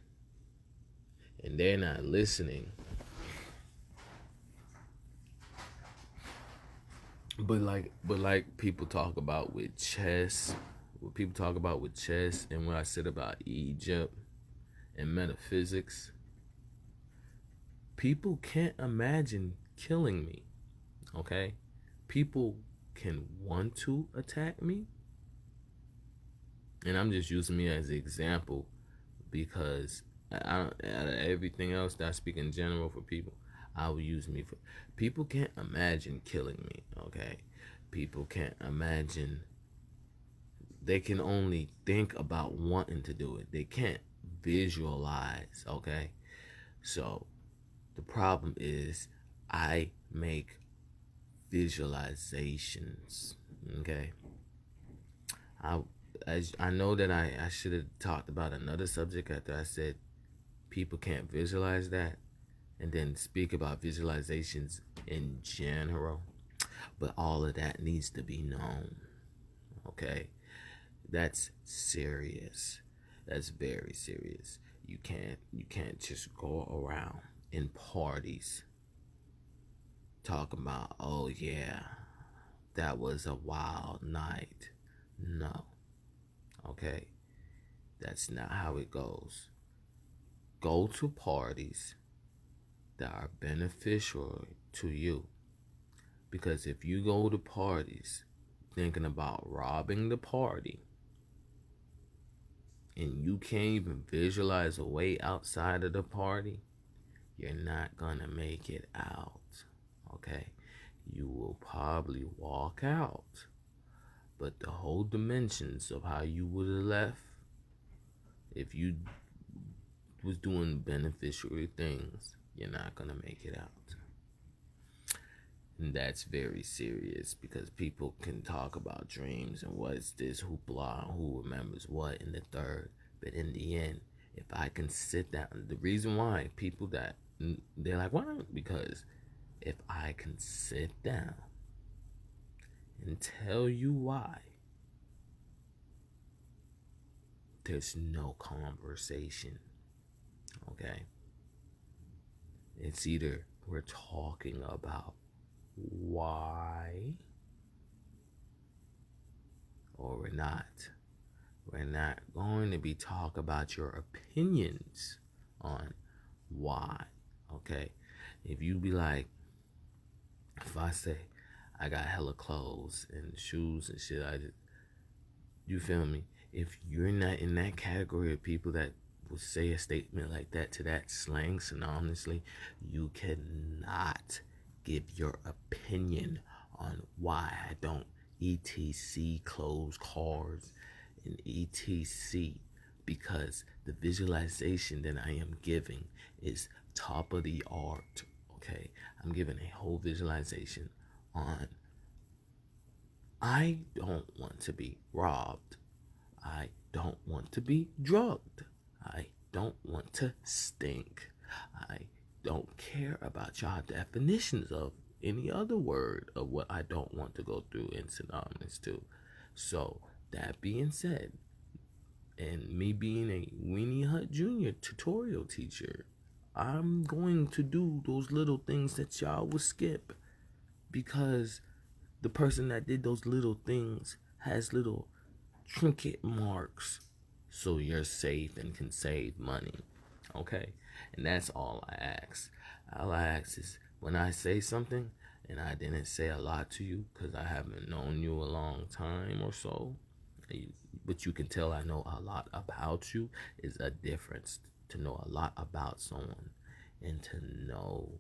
And they're not listening. But like people talk about with chess, what people talk about with chess, and what I said about Egypt and metaphysics, people can't imagine killing me. Okay? People can want to attack me. And I'm just using me as an example because out of everything else that I speak in general for people, I will use me for. People can't imagine killing me, okay? People can't imagine. They can only think about wanting to do it. They can't visualize, okay? So the problem is I make visualizations, okay? I I know that I should have talked about another subject after I said people can't visualize that, and then speak about visualizations in general. But all of that needs to be known. Okay? That's serious. That's very serious. You can't just go around in parties talking about, oh yeah, that was a wild night. No. Okay? That's not how it goes. Go to parties that are beneficial to you. Because if you go to parties thinking about robbing the party and you can't even visualize a way outside of the party, you're not gonna make it out. Okay? You will probably walk out. But the whole dimensions of how you would have left if you was doing beneficiary things, you're not gonna make it out. And that's very serious because people can talk about dreams and what is this hoopla and who remembers what in the third. But in the end, if I can sit down, the reason why people that they're like, why not? Because if I can sit down and tell you why, there's no conversation. Okay? It's either we're talking about why or we're not. We're not going to be talking about your opinions on why. Okay? If you be like, if I say I got hella clothes and shoes and shit, you feel me? If you're not in that category of people that will say a statement like that to that slang synonymously, you cannot give your opinion on why I don't etc clothes, cars, and etc, because the visualization that I am giving is top of the art. Okay, I'm giving a whole visualization on I don't want to be robbed. I don't want to be drugged. I don't want to stink. I don't care about y'all definitions of any other word of what I don't want to go through in synonymous to. So, that being said, and me being a Weenie Hut Jr. tutorial teacher, I'm going to do those little things that y'all will skip because the person that did those little things has little trinket marks so you're safe and can save money. Okay? And that's all I ask. All I ask is when I say something and I didn't say a lot to you because I haven't known you a long time or so, but you can tell I know a lot about you, is a difference to know a lot about someone and to know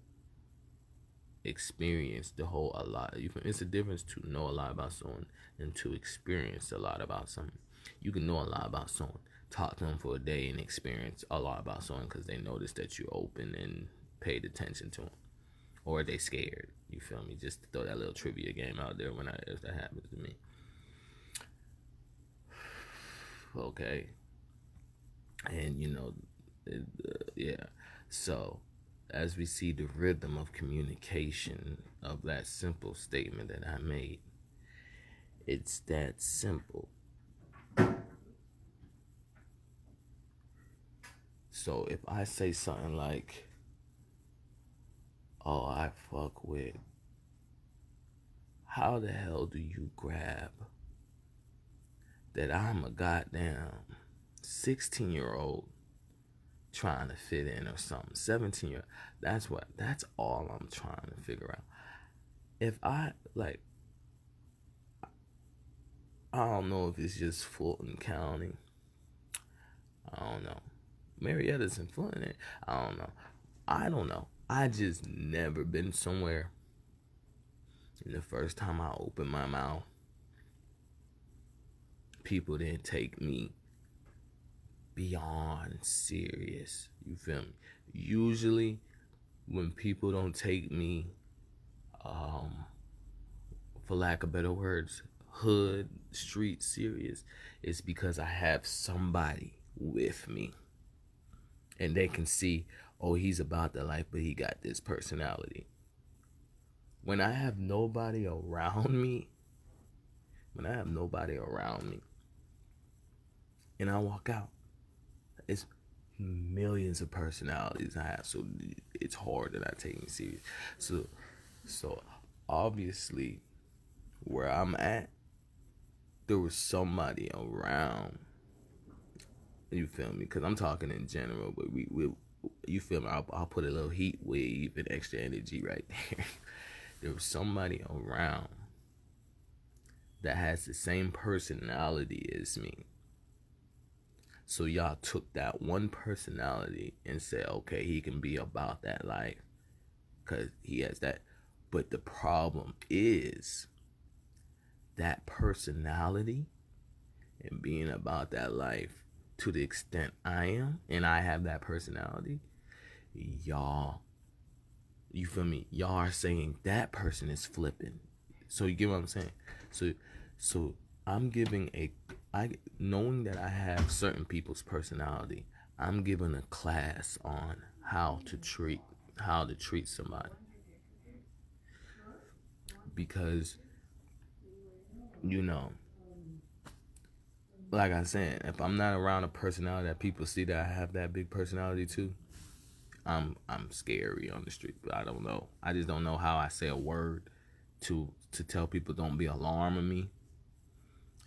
experience the whole a lot. It's a difference to know a lot about someone and to experience a lot about someone. You can know a lot about someone, talk to them for a day, and experience a lot about someone because they notice that you're open and paid attention to them, or they scared. You feel me? Just to throw that little trivia game out there if that happens to me. Okay, and yeah. So as we see the rhythm of communication of that simple statement that I made, it's that simple. So if I say something like, oh, I fuck with, how the hell do you grab that I'm a goddamn 16-year-old trying to fit in or something? 17-year. That's all I'm trying to figure out. If I like, I don't know if it's just Fulton County. I don't know. Marietta's in Fulton. I don't know. I just never been somewhere. And the first time I opened my mouth, people didn't take me beyond serious. You feel me? Usually, when people don't take me, for lack of better words, hood, street serious, it's because I have somebody with me. And they can see, oh, he's about the life, but he got this personality. When I have nobody around me, and I walk out, it's millions of personalities I have, so it's hard that I take me serious. So obviously, where I'm at, there was somebody around. You feel me? Because I'm talking in general, but we you feel me? I'll put a little heat wave and extra energy right there. There was somebody around that has the same personality as me. So y'all took that one personality and said, okay, he can be about that life because he has that. But the problem is that personality and being about that life to the extent I am, and I have that personality, y'all, you feel me? Y'all are saying that person is flipping. So you get what I'm saying? So I'm giving knowing that I have certain people's personality, I'm giving a class on how to treat somebody. Because, you know, like I said, if I'm not around a personality that people see that I have that big personality too, I'm scary on the street. But I don't know. I just don't know how I say a word to tell people don't be alarmed of me.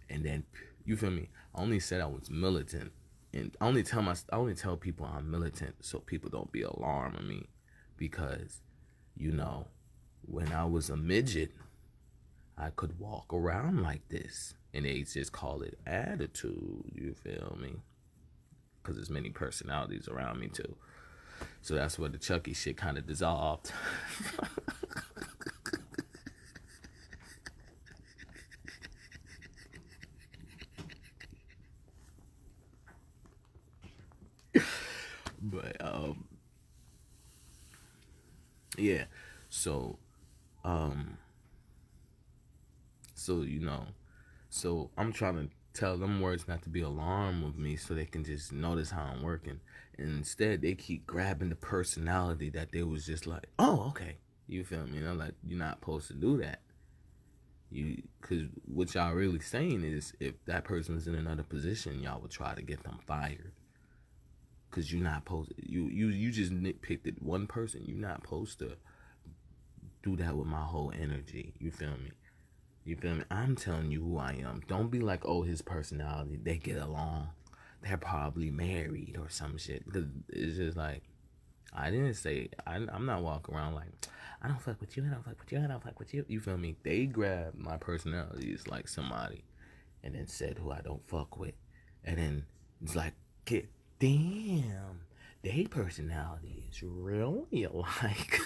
And then, you feel me? I only said I was militant, and I only tell people I'm militant so people don't be alarmed of me, because, you know, when I was a midget, I could walk around like this, and they just call it attitude. You feel me? Because there's many personalities around me too. So that's where the Chucky shit kind of dissolved. But yeah. So so I'm trying to tell them words not to be alarmed with me so they can just notice how I'm working. And instead they keep grabbing the personality that they was just like, oh, okay. You feel me? And I'm like, you're not supposed to do that. Because what y'all really saying is, if that person was in another position, y'all would try to get them fired. Because you're not supposed to, you just nitpicked at one person. You're not supposed to do that with my whole energy. You feel me? You feel me? I'm telling you who I am. Don't be like, oh, his personality, they get along. They're probably married or some shit. Because it's just like, I didn't say, I'm not walking around like, I don't fuck with you, I don't fuck with you, I don't fuck with you. You feel me? They grabbed my personality as like somebody and then said who I don't fuck with. And then it's like, get damn, they personality is really alike.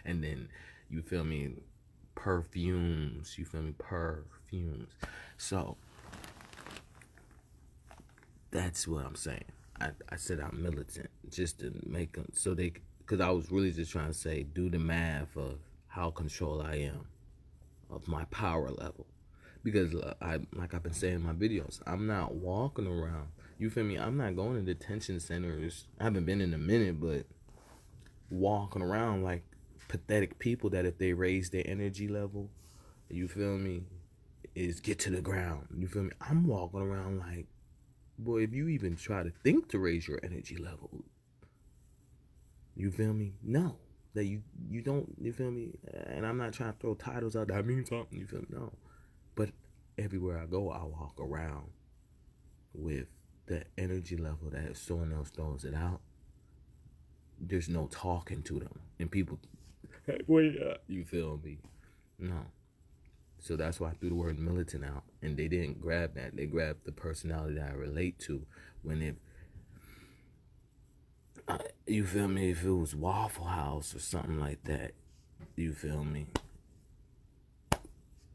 And then, you feel me, perfumes. You feel me? Perfumes. So, that's what I'm saying. I said I'm militant just to make them, so they, because I was really just trying to say, do the math of how control I am, of my power level. Because like I've been saying in my videos, I'm not walking around. You feel me? I'm not going to detention centers. I haven't been in a minute, but walking around like pathetic people that if they raise their energy level, you feel me, is get to the ground. You feel me? I'm walking around like, boy, if you even try to think to raise your energy level, you feel me? No. That you don't, you feel me? And I'm not trying to throw titles out that means something, you feel me? No. But everywhere I go, I walk around with the energy level that if someone else throws it out, there's no talking to them. And people, hey, wait, you feel me? No. So that's why I threw the word militant out. And they didn't grab that. They grabbed the personality that I relate to. When it, you feel me? If it was Waffle House or something like that, you feel me?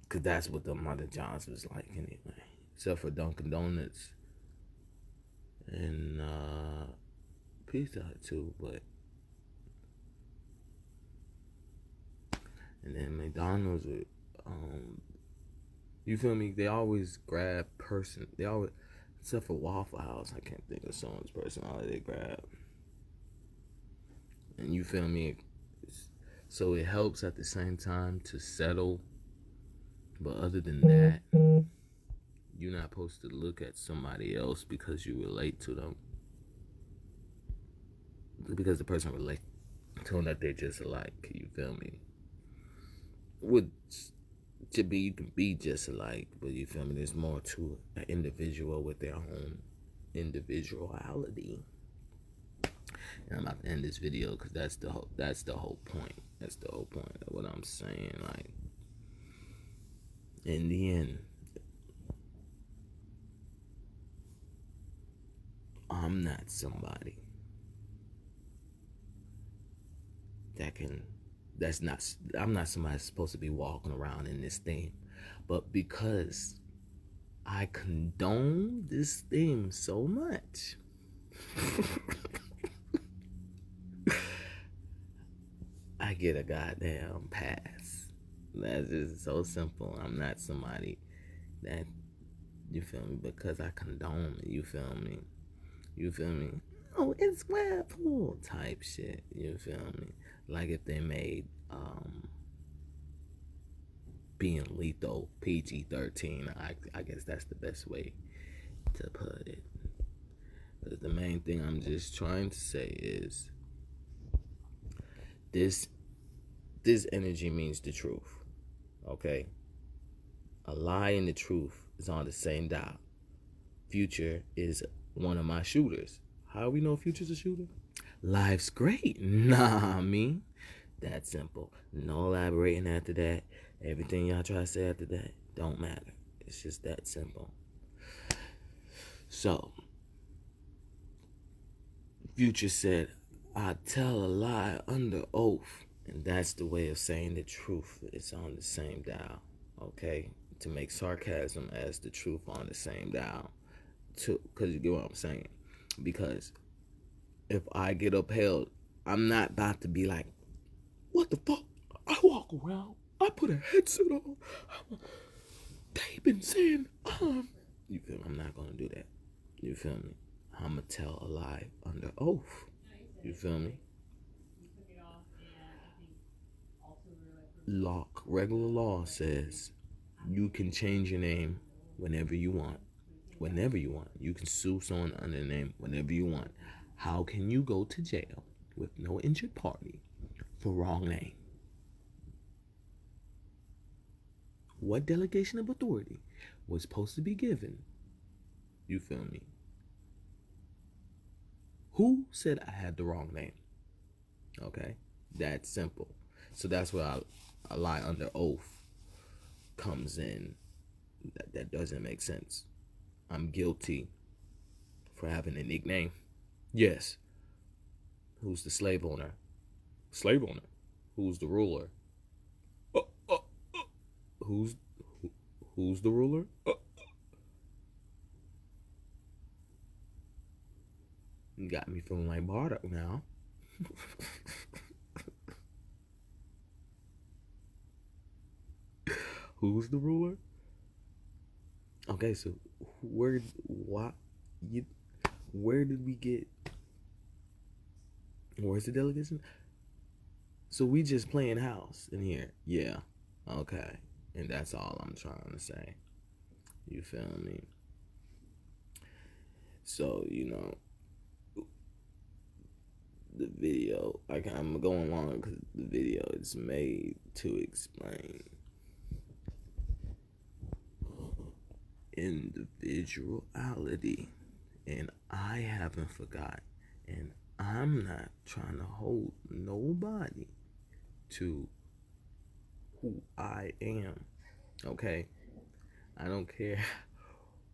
Because that's what the Mother John's was like anyway. Except for Dunkin' Donuts and Pizza Hut too, but and then McDonald's, you feel me? They always grab person. They always, except for Waffle House, I can't think of someone's personality they grab. And you feel me? So it helps at the same time to settle. But other than that, you're not supposed to look at somebody else because you relate to them. Because the person relates to them that they're just alike. You feel me? Would to be, you can be just alike, but you feel me? There's more to an individual with their own individuality. And I'm about to end this video because that's the whole point. That's the whole point of what I'm saying. Like, in the end, I'm not somebody I'm not somebody that's supposed to be walking around in this thing. But because I condone this thing so much, I get a goddamn pass. That's just so simple. I'm not somebody that, you feel me, because I condone it, you feel me? You feel me? Oh, it's webpoolz type shit, you feel me? Like if they made being lethal PG-13, I guess that's the best way to put it. But the main thing I'm just trying to say is this energy means the truth, okay? A lie and the truth is on the same dial. Future is one of my shooters. How do we know Future's a shooter? Life's great. Nah, I mean, that simple. No elaborating after that. Everything y'all try to say after that don't matter. It's just that simple. So, Future said, I tell a lie under oath. And that's the way of saying the truth. It's on the same dial. Okay? To make sarcasm as the truth on the same dial. Because you get what I'm saying. Because if I get upheld, I'm not about to be like, what the fuck? I walk around, I put a headset on, they've been saying, you feel me? I'm not gonna do that. You feel me? I'm gonna tell a lie under oath. You feel me? Regular law says you can change your name whenever you want. Whenever you want. You can sue someone under the name whenever you want. How can you go to jail with no injured party for wrong name? What delegation of authority was supposed to be given? You feel me? Who said I had the wrong name? Okay? That's simple. So that's where a lie under oath comes in. That doesn't make sense. I'm guilty for having a nickname. Yes. Who's the slave owner? Slave owner. Who's the ruler? Who's the ruler? You got me feeling like Bardock now. Who's the ruler? Okay, so why, you, where did we get? Where's the delegation? So we just playing house in here. Yeah. Okay. And that's all I'm trying to say. You feel me? So, the video, like I'm going long because the video is made to explain individuality. And I haven't forgot. And I'm not trying to hold nobody to who I am. Okay? I don't care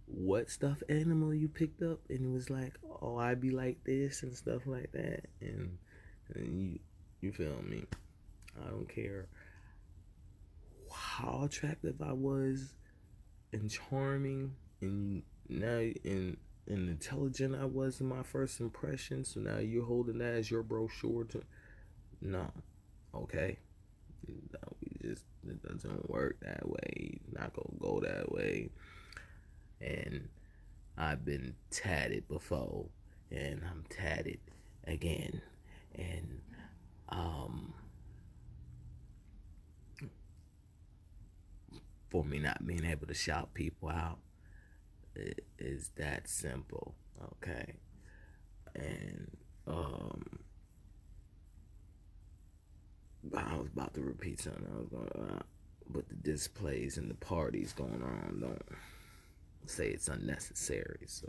what stuffed animal you picked up and it was like, oh, I be like this and stuff like that. And you feel me? I don't care how attractive I was and charming and now and intelligent I was in my first impression. So now you're holding that as your brochure to no, okay. No, it doesn't work that way. Not gonna go that way. And I've been tatted before, and I'm tatted again. And um, for me not being able to shout people out, it is that simple. Okay, and I was about to repeat something. I was going, but the displays and the parties going on don't say it's unnecessary. So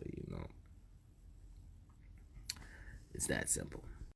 it's that simple.